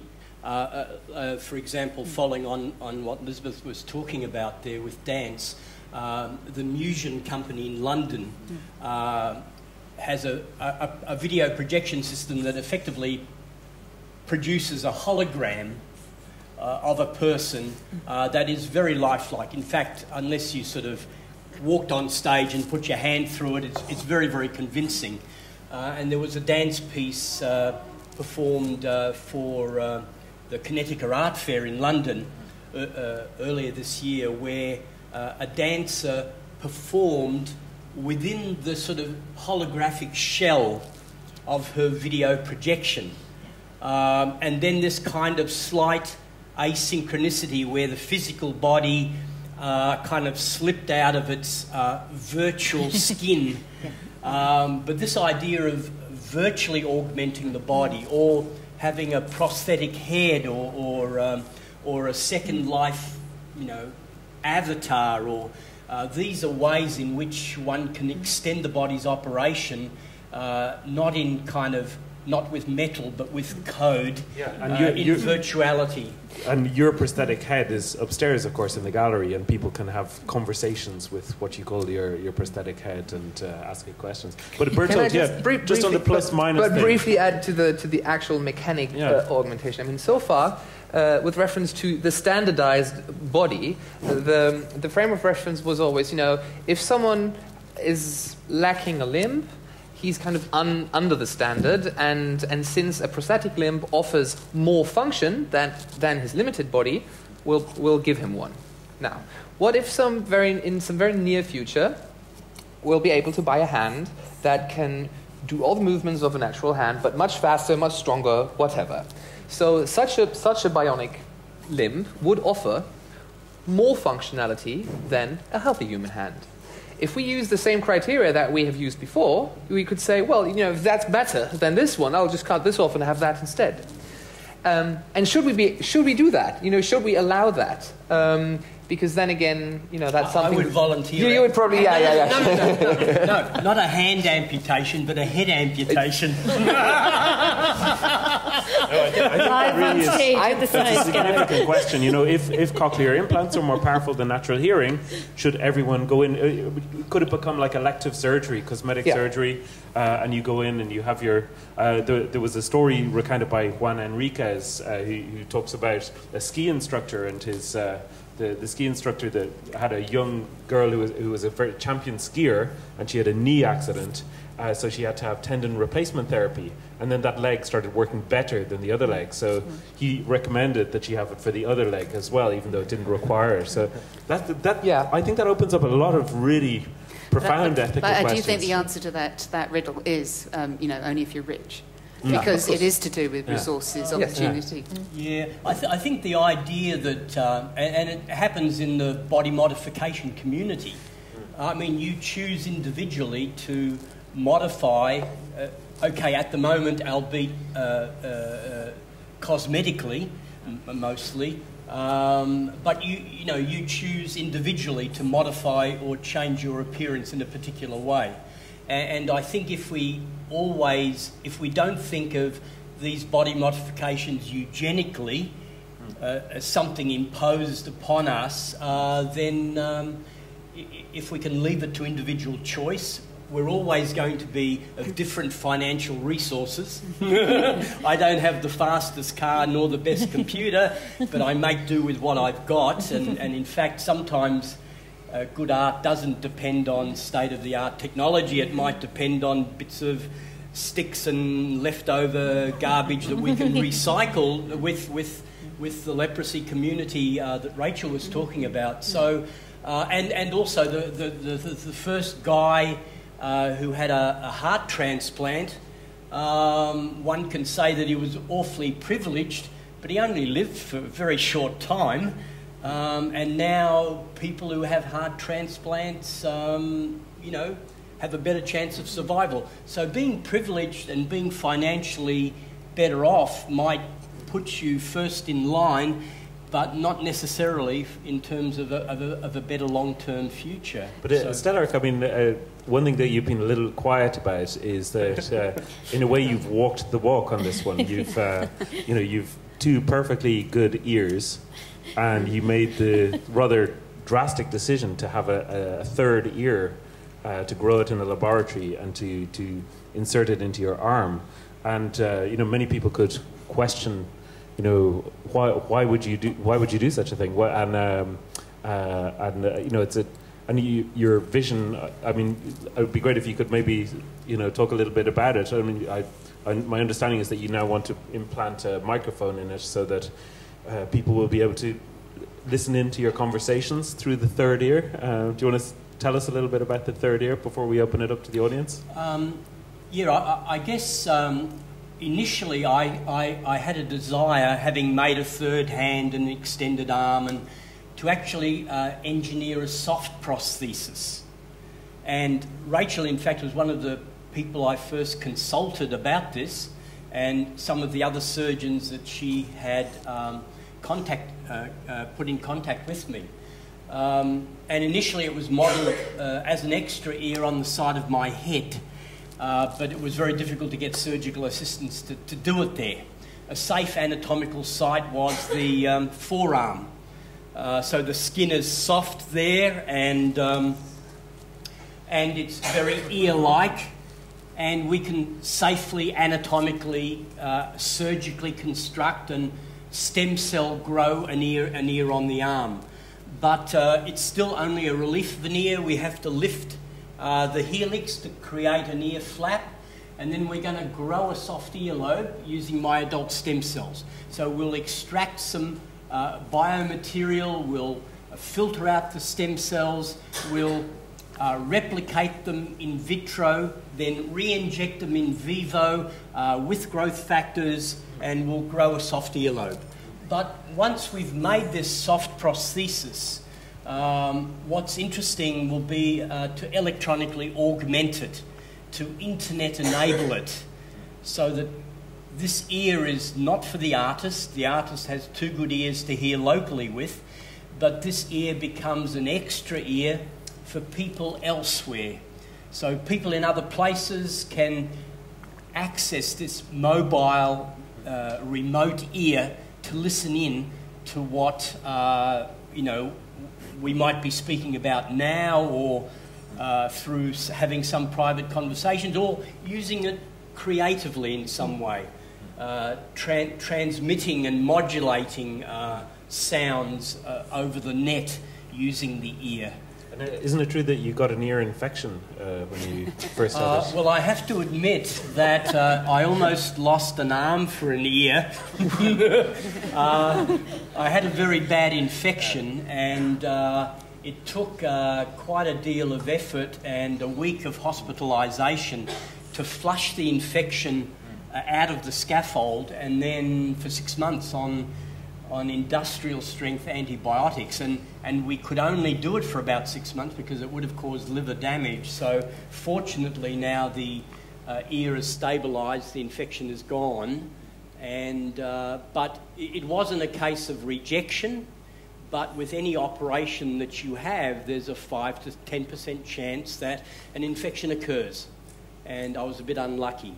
C: For example, following on what Elizabeth was talking about there with dance, the Musion company in London has a video projection system that effectively produces a hologram of a person that is very lifelike. In fact, unless you sort of walked on stage and put your hand through it, it's very, very convincing. And there was a dance piece performed for the Connecticut Art Fair in London earlier this year, where a dancer performed within the sort of holographic shell of her video projection. And then this kind of slight asynchronicity where the physical body kind of slipped out of its virtual skin. But this idea of virtually augmenting the body, or having a prosthetic head, or a second life, avatar, or these are ways in which one can extend the body's operation, not with metal, but with code, in virtuality.
A: And your prosthetic head is upstairs, of course, in the gallery, and people can have conversations with what you call your prosthetic head and ask it questions. But Bertolt, just on the plus minus
B: but
A: thing.
B: briefly add to the actual mechanic augmentation. I mean, so far, with reference to the standardized body, the frame of reference was always, if someone is lacking a limb, he's kind of under the standard, and since a prosthetic limb offers more function than his limited body, we'll give him one. Now, what if in some very near future, we'll be able to buy a hand that can do all the movements of a natural hand, but much faster, much stronger, whatever. So such a bionic limb would offer more functionality than a healthy human hand. If we use the same criteria that we have used before, we could say, well, if that's better than this one, I'll just cut this off and have that instead. And should we do that? Should we allow that? Because then again, that's something.
C: I would volunteer.
B: You would probably, yeah.
C: No, not a hand amputation, but a head amputation.
E: Live on stage at the
A: That's a
E: science gallery.
A: significant question. If cochlear implants are more powerful than natural hearing, should everyone go in? Could it become like elective surgery, cosmetic surgery, and you go in and you have your... there was a story recounted by Juan Enriquez who talks about a ski instructor and his... The ski instructor that had a young girl who was a very champion skier, and she had a knee accident, so she had to have tendon replacement therapy, and then that leg started working better than the other leg, so he recommended that she have it for the other leg as well, even though it didn't require it. So I think that opens up a lot of really profound ethical questions.
D: But I do think the answer to that riddle is only if you're rich. Because it is to do with resources, opportunity.
C: Yeah, I think the idea that, and it happens in the body modification community, I mean, you choose individually to modify, at the moment, albeit cosmetically, mostly, but you choose individually to modify or change your appearance in a particular way. And I think if we don't think of these body modifications eugenically as something imposed upon us, then if we can leave it to individual choice, we're always going to be of different financial resources. I don't have the fastest car nor the best computer, but I make do with what I've got. And in fact, sometimes good art doesn't depend on state-of-the-art technology. It might depend on bits of sticks and leftover garbage that we can recycle with the leprosy community that Rachel was talking about. So, and also the first guy who had a heart transplant, one can say that he was awfully privileged, but he only lived for a very short time. And now people who have heart transplants, have a better chance of survival. So being privileged and being financially better off might put you first in line, but not necessarily in terms of a better long-term future.
A: But Stelarc, I mean, one thing that you've been a little quiet about is that, in a way, you've walked the walk on this one. You've, you've two perfectly good ears, and you made the rather drastic decision to have a third ear, to grow it in a laboratory and to insert it into your arm. And many people could question, why would you do such a thing? Your vision. I mean, it would be great if you could maybe talk a little bit about it. I mean, my understanding is that you now want to implant a microphone in it so that people will be able to listen into your conversations through the third ear. Do you want to tell us a little bit about the third ear before we open it up to the audience?
C: I guess initially I had a desire, having made a third hand and an extended arm, and to actually engineer a soft prosthesis. And Rachel, in fact, was one of the people I first consulted about this, and some of the other surgeons that she had put in contact with me. And initially it was modelled as an extra ear on the side of my head, but it was very difficult to get surgical assistants to do it there. A safe anatomical site was the forearm. So the skin is soft there, and it's very ear-like, and we can safely anatomically, surgically construct and stem cell grow an ear on the arm. But it's still only a relief veneer. We have to lift the helix to create an ear flap, and then we're going to grow a soft earlobe using my adult stem cells. So we'll extract some biomaterial, we'll filter out the stem cells, we'll replicate them in vitro, then re-inject them in vivo with growth factors, and we'll grow a soft earlobe. But once we've made this soft prosthesis, what's interesting will be to electronically augment it, to internet enable it, so that this ear is not for the artist. The artist has two good ears to hear locally with, but this ear becomes an extra ear for people elsewhere. So people in other places can access this mobile, remote ear to listen in to what, we might be speaking about now, or through having some private conversations, or using it creatively in some way. Transmitting and modulating sounds over the net using the ear.
A: And isn't it true that you got an ear infection when you first had it?
C: Well, I have to admit that I almost lost an arm for an ear. I had a very bad infection, and it took quite a deal of effort and a week of hospitalisation to flush the infection out of the scaffold, and then for 6 months on industrial strength antibiotics, and we could only do it for about 6 months because it would have caused liver damage. So fortunately now the ear is stabilised, the infection is gone, and but it wasn't a case of rejection. But with any operation that you have, there's a 5 to 10% chance that an infection occurs. and I was a bit unlucky.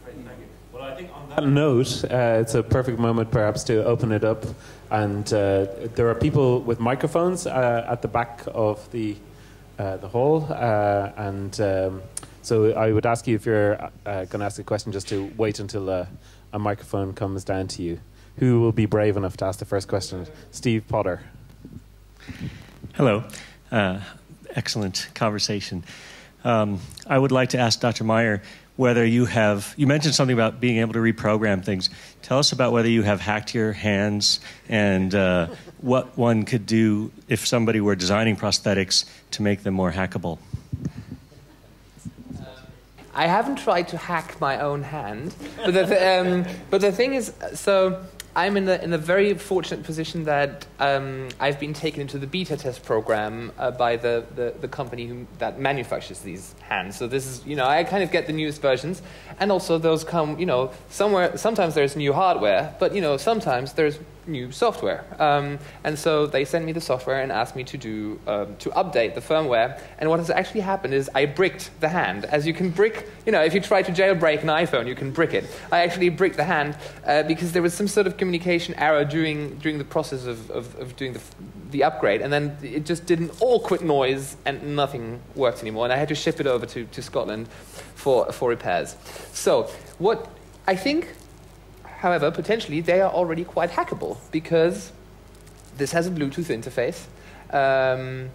A: Great, thank you. Well, I think on that note, it's a perfect moment perhaps to open it up. And there are people with microphones at the back of the hall. So I would ask you, if you're going to ask a question, just to wait until a microphone comes down to you. Who will be brave enough to ask the first question? Steve Potter.
F: Hello. Excellent conversation. I would like to ask Dr. Meyer whether you mentioned something about being able to reprogram things. Tell us about whether you have hacked your hands and what one could do if somebody were designing prosthetics to make them more hackable.
B: I haven't tried to hack my own hand, but the thing is, so I'm in the very fortunate position that I've been taken into the beta test program by the company that manufactures these hands. So this is, I kind of get the newest versions, and also those come, sometimes there's new hardware, but sometimes there's new software. And so they sent me the software and asked me to update the firmware. And what has actually happened is I bricked the hand. As you can brick, if you try to jailbreak an iPhone, you can brick it. I actually bricked the hand because there was some sort of communication error during the process of doing the upgrade, and then it just did an awkward noise and nothing worked anymore, and I had to ship it over to Scotland for repairs. So what I think, however, potentially they are already quite hackable, because this has a Bluetooth interface, and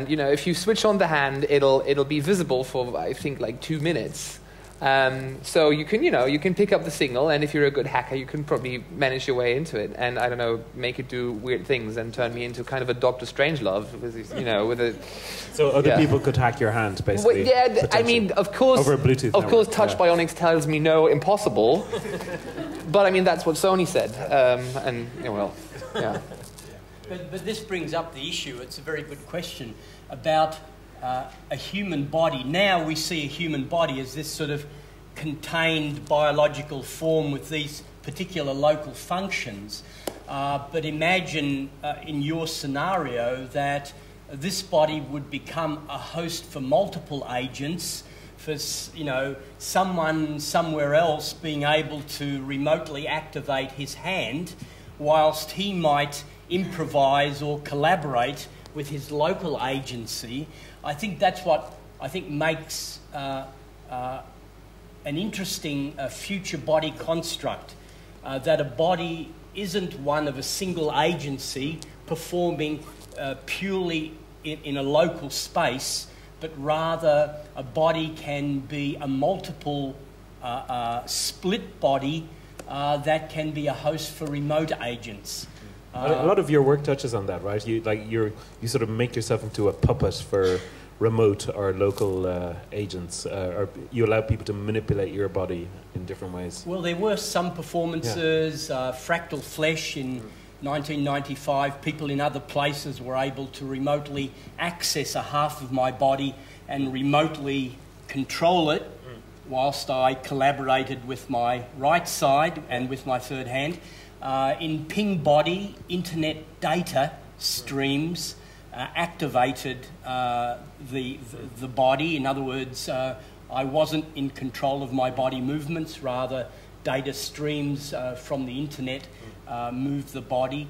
B: if you switch on the hand, it'll be visible for, I think, like 2 minutes. So you can pick up the signal, and if you're a good hacker, you can probably manage your way into it, and I don't know, make it do weird things and turn me into kind of a Dr. Strangelove with a. So
A: other people could hack your hand, basically.
B: Well, yeah, I mean, of course.
A: Over a Bluetooth.
B: Of course, Touch Bionics tells me no, impossible. But I mean, that's what Sony said, yeah.
C: But this brings up the issue. It's a very good question about a human body. Now we see a human body as this sort of contained biological form with these particular local functions. But imagine in your scenario that this body would become a host for multiple agents, for someone somewhere else being able to remotely activate his hand, whilst he might improvise or collaborate with his local agency. I think that's what makes an interesting future body construct, that a body isn't one of a single agency performing purely in a local space, but rather a body can be a multiple split body that can be a host for remote agents.
A: A lot of your work touches on that, right? You sort of make yourself into a puppet for remote or local agents, or you allow people to manipulate your body in different ways.
C: Well, there were some performances, Fractal Flesh in 1995. People in other places were able to remotely access a half of my body and remotely control it, whilst I collaborated with my right side and with my third hand. In Ping Body, internet data streams activated the body. In other words, I wasn't in control of my body movements, rather data streams from the internet moved the body.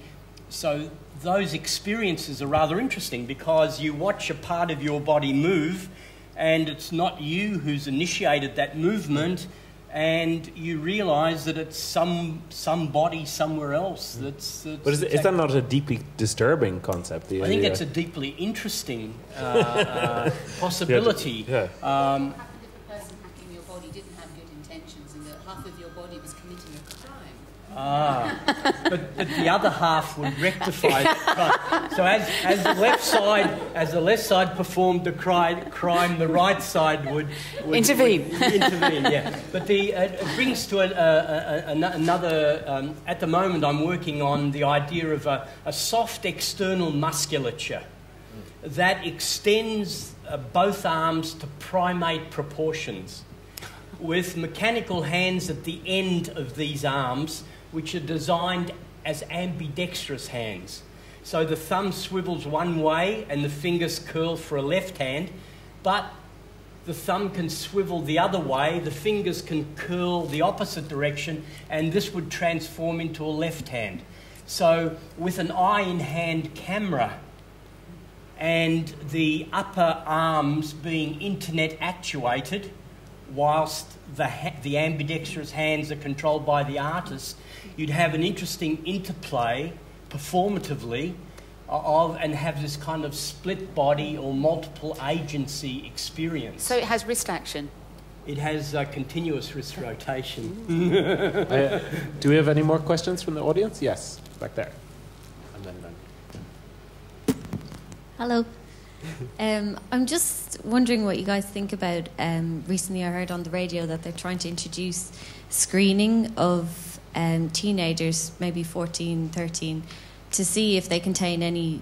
C: So those experiences are rather interesting, because you watch a part of your body move and it's not you who's initiated that movement, and you realise that it's some body somewhere else.
A: But is that not a deeply disturbing concept?
C: I think it's a deeply interesting possibility.
D: What happened if the person hacking your body didn't have good intentions, and that half of your body was committing a crime?
C: But the other half would rectify it. So as the left side performed the crime, the right side would
D: intervene.
C: Yeah. But it brings to another. At the moment, I'm working on the idea of a soft external musculature that extends both arms to primate proportions, with mechanical hands at the end of these arms, which are designed as ambidextrous hands. So the thumb swivels one way and the fingers curl for a left hand, but the thumb can swivel the other way, the fingers can curl the opposite direction, and this would transform into a left hand. So with an eye-in-hand camera and the upper arms being internet actuated, whilst the ambidextrous hands are controlled by the artist, you'd have an interesting interplay performatively and have this kind of split body or multiple agency experience.
D: So it has wrist action?
C: It has continuous wrist rotation.
A: Do we have any more questions from the audience? Yes, back there. And then
G: Hello. I'm just wondering what you guys think about, recently I heard on the radio that they're trying to introduce screening of teenagers, maybe 14, 13, to see if they contain any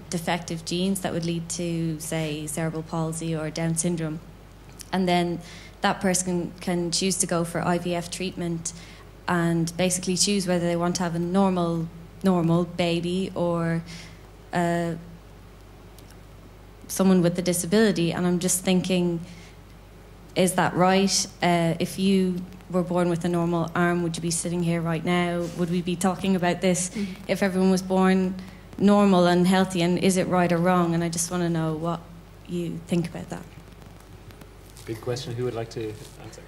G: defective genes that would lead to, say, cerebral palsy or Down syndrome. And then that person can choose to go for IVF treatment and basically choose whether they want to have a normal baby or someone with a disability. And I'm just thinking, is that right? If you were born with a normal arm, would you be sitting here right now? Would we be talking about this if everyone was born normal and healthy? And is it right or wrong? And I just want to know what you think about that.
A: big question. Who would like to answer?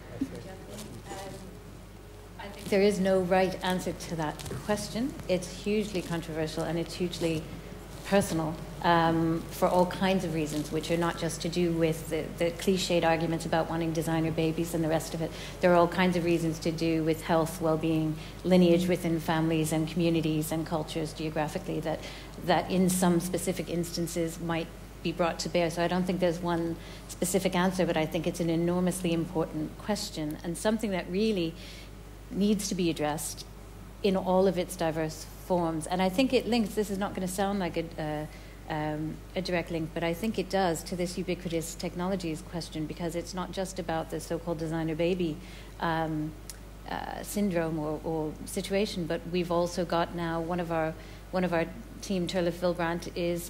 E: I think there is no right answer to that question. It's hugely controversial and it's hugely personal for all kinds of reasons, which are not just to do with the cliched arguments about wanting designer babies and the rest of it. There are all kinds of reasons to do with health, well-being, lineage within families and communities and cultures geographically that in some specific instances might be brought to bear. So I don't think there's one specific answer, but I think it's an enormously important question and something that really needs to be addressed in all of its diverse forms. And I think it links, this is not going to sound like a direct link, but I think it does to this ubiquitous technologies question, because it's not just about the so-called designer baby syndrome or situation, but we've also got now one of our team, Turla Philbrandt, is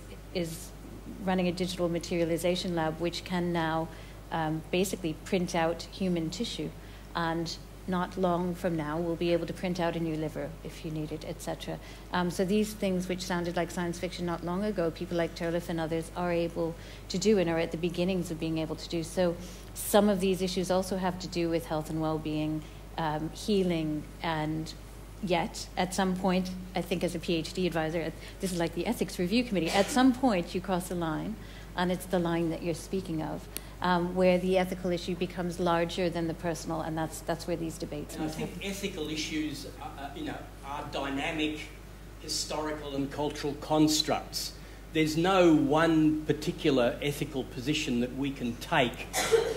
E: running a digital materialization lab which can now basically print out human tissue, and not long from now we'll be able to print out a new liver if you need it, etc. So these things which sounded like science fiction not long ago, people like Turla and others are able to do and are at the beginnings of being able to do. So some of these issues also have to do with health and well-being, healing, and yet at some point, I think as a PhD advisor, this is like the ethics review committee, at some point you cross a line, and it's the line that you're speaking of, where the ethical issue becomes larger than the personal, and that's where these debates
C: and I think ethical issues are dynamic historical and cultural constructs. There's no one particular ethical position that we can take,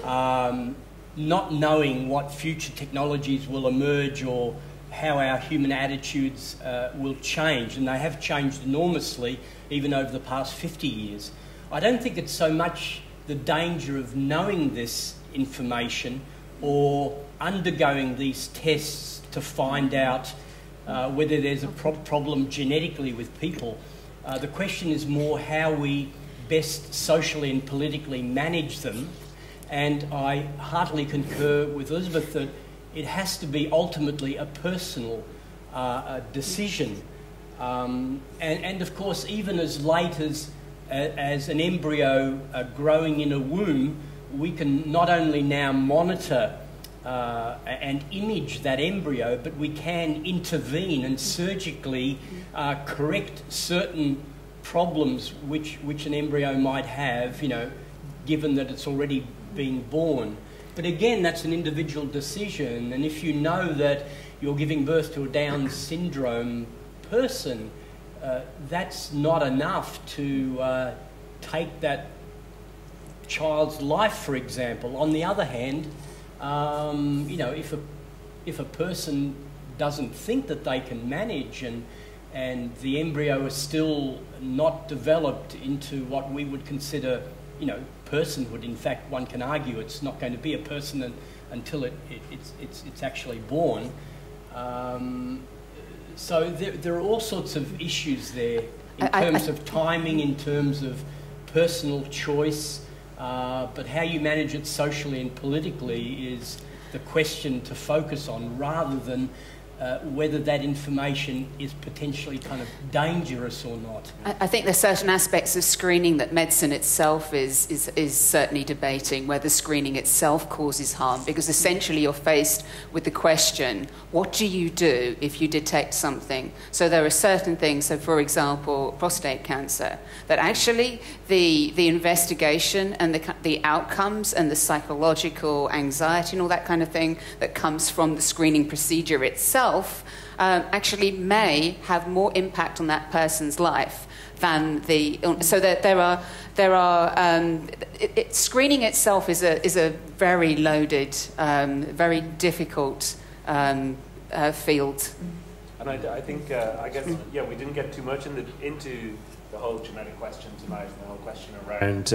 C: not knowing what future technologies will emerge or how our human attitudes will change, and they have changed enormously even over the past 50 years. I don't think it's so much the danger of knowing this information or undergoing these tests to find out whether there's a problem genetically with people. The question is more how we best socially and politically manage them, and I heartily concur with Elizabeth that it has to be ultimately a personal decision. And of course, even as late as an embryo growing in a womb, we can not only now monitor and image that embryo, but we can intervene and surgically correct certain problems which an embryo might have, given that it's already been born. But again, that's an individual decision, and if you know that you're giving birth to a Down syndrome person, that's not enough to take that child's life, for example. On the other hand, if a person doesn't think that they can manage and the embryo is still not developed into what we would consider, personhood. In fact, one can argue it's not going to be a person until it's actually born. So there are all sorts of issues there in terms of timing, in terms of personal choice, but how you manage it socially and politically is the question to focus on, rather than whether that information is potentially kind of dangerous or not.
D: I think there's certain aspects of screening that medicine itself is certainly debating, whether screening itself causes harm, because essentially you're faced with the question, what do you do if you detect something? So there are certain things, so for example, prostate cancer, that actually the investigation and the outcomes and the psychological anxiety and all that kind of thing that comes from the screening procedure itself actually may have more impact on that person's life than so that there are screening itself is a very loaded, very difficult field.
A: And I think I guess we didn't get too much into the whole genetic question tonight, and the whole question around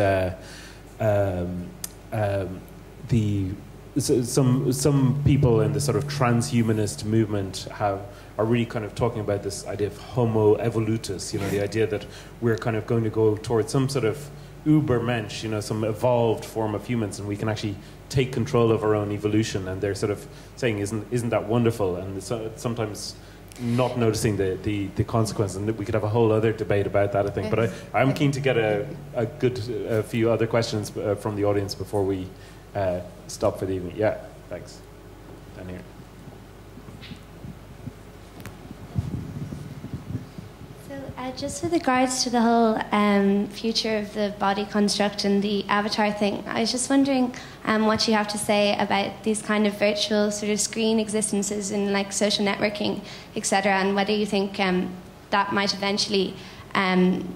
A: some people in the sort of transhumanist movement are really kind of talking about this idea of homo evolutus, the idea that we're kind of going to go towards some sort of Ubermensch, some evolved form of humans, and we can actually take control of our own evolution. And they're sort of saying, isn't that wonderful? And sometimes not noticing the consequences, and we could have a whole other debate about that, I think. But I'm keen to get a few other questions from the audience before we stop for the evening. Yeah, thanks. Down here.
H: So just with regards to the whole future of the body construct and the avatar thing, I was just wondering what you have to say about these kind of virtual sort of screen existences in like social networking, etc., and whether you think that might eventually kind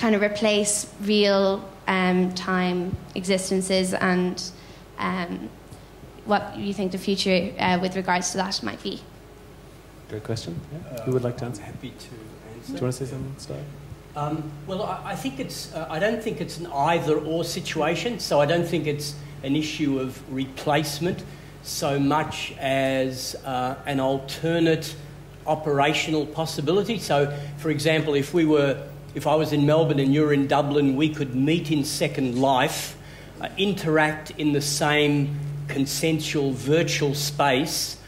H: of replace real time existences, and what you think the future with regards to that might be.
A: Great question. Yeah. Who would like to answer?
C: I'm happy to answer.
A: Do you want to say something, Steve?
C: Well, I think it's. I don't think it's an either-or situation. So I don't think it's an issue of replacement so much as an alternate operational possibility. So, for example, if I was in Melbourne and you're in Dublin, we could meet in Second Life, interact in the same consensual virtual space,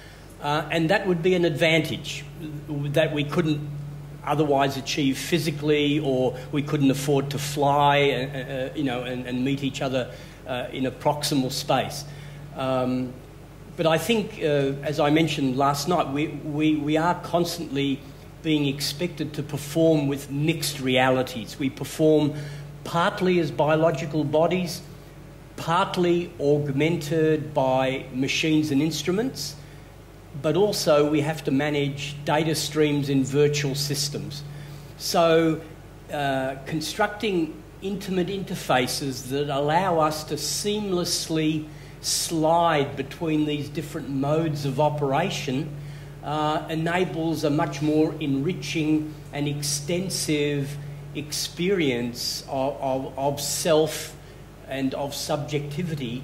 C: and that would be an advantage that we couldn't otherwise achieve physically, or we couldn't afford to fly, and meet each other in a proximal space. But I think, as I mentioned last night, we are constantly being expected to perform with mixed realities. We perform partly as biological bodies, partly augmented by machines and instruments, but also we have to manage data streams in virtual systems. So constructing intimate interfaces that allow us to seamlessly slide between these different modes of operation enables a much more enriching and extensive experience of self and of subjectivity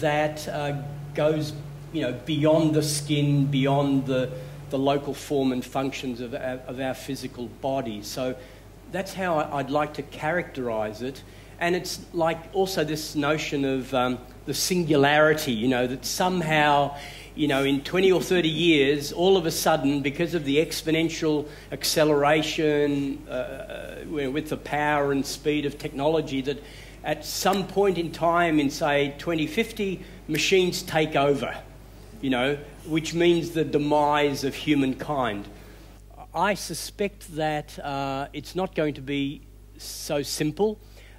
C: that goes beyond the skin, beyond the local form and functions of our physical body. So that's how I'd like to characterise it. And it's like also this notion of the singularity, that somehow, in 20 or 30 years, all of a sudden, because of the exponential acceleration with the power and speed of technology, that at some point in time in, say, 2050, machines take over. Which means the demise of humankind. I suspect that it's not going to be so simple,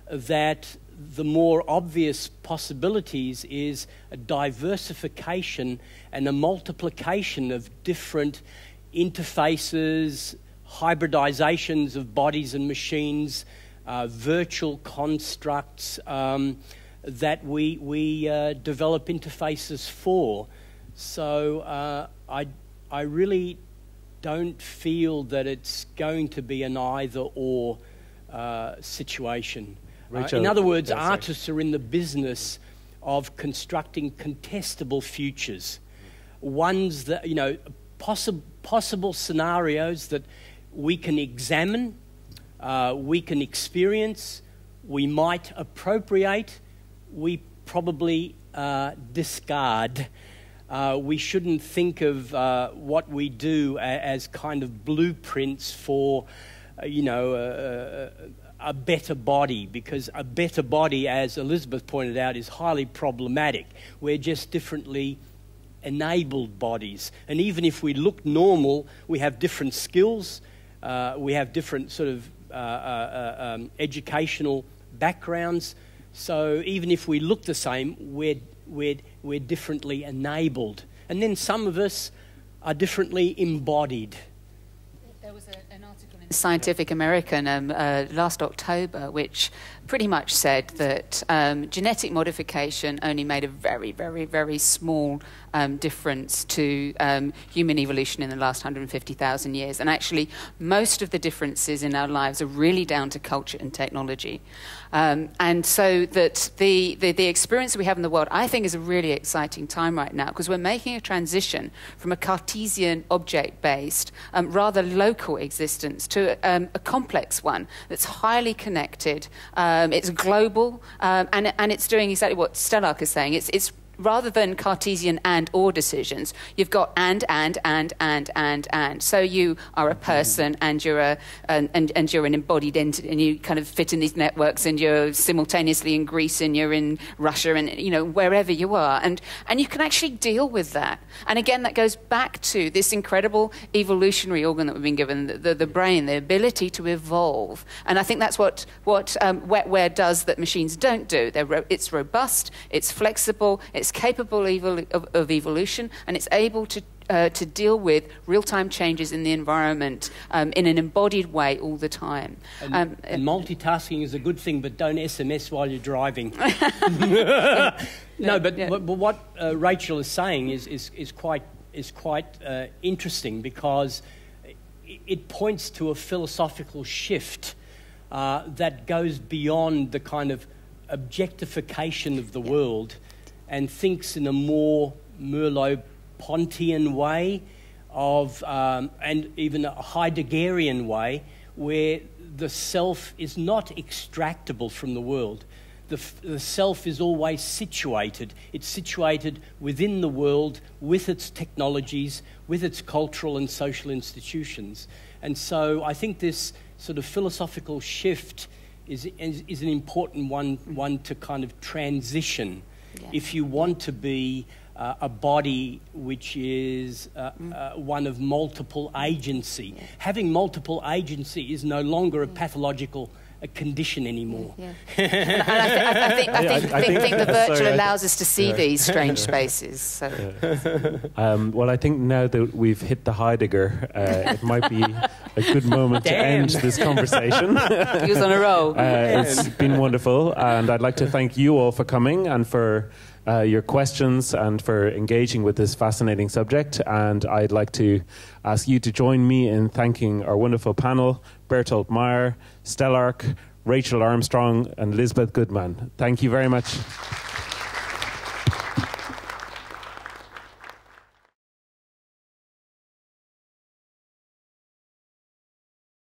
C: that the more obvious possibilities is a diversification and a multiplication of different interfaces, hybridizations of bodies and machines, virtual constructs that we develop interfaces for. So I really don't feel that it's going to be an either-or situation.
A: Rachel,
C: in other words, artists are in the business of constructing contestable futures, ones that, possible scenarios that we can examine, we can experience, we might appropriate, we probably discard. We shouldn't think of what we do as kind of blueprints for, a better body, because a better body, as Elizabeth pointed out, is highly problematic. We're just differently enabled bodies. And even if we look normal, we have different skills, we have different sort of educational backgrounds. So even if we look the same, we're differently enabled. And then some of us are differently embodied.
D: There was an article in Scientific American last October which pretty much said that genetic modification only made a very, very, very small difference to human evolution in the last 150,000 years. And actually, most of the differences in our lives are really down to culture and technology. And so that the experience we have in the world, I think, is a really exciting time right now, because we're making a transition from a Cartesian object-based, rather local existence to a complex one that's highly connected. It's global, and it's doing exactly what Stelarc is saying. It's rather than Cartesian and/or decisions, you've got and. So you are a person, and you're and you're an embodied entity, and you kind of fit in these networks, and you're simultaneously in Greece, and you're in Russia, and wherever you are, and you can actually deal with that. And again, that goes back to this incredible evolutionary organ that we've been given, the brain, the ability to evolve. And I think that's what wetware does that machines don't do. It's robust, it's flexible, it's capable of evolution, and it's able to deal with real-time changes in the environment in an embodied way all the time.
C: And multitasking is a good thing, but don't SMS while you're driving. But what Rachel is saying is quite interesting, because it points to a philosophical shift that goes beyond the kind of objectification of the world, and thinks in a more Merleau-Pontian way and even a Heideggerian way, where the self is not extractable from the world. The self is always situated. It's situated within the world, with its technologies, with its cultural and social institutions. And so I think this sort of philosophical shift is an important one to kind of transition. Yeah. If you want to be a body which is one of multiple agency. Yeah. Having multiple agency is no longer a pathological condition anymore.
D: Yeah. And I think the virtual allows us to see these strange spaces. So.
A: Well, I think now that we've hit the Heidegger, it might be a good moment to end this conversation.
D: He was on a roll.
A: It's been wonderful, and I'd like to thank you all for coming and for your questions and for engaging with this fascinating subject. And I'd like to ask you to join me in thanking our wonderful panel, Bertolt Meyer, Stelarc, Rachel Armstrong, and Lisbeth Goodman. Thank you very much.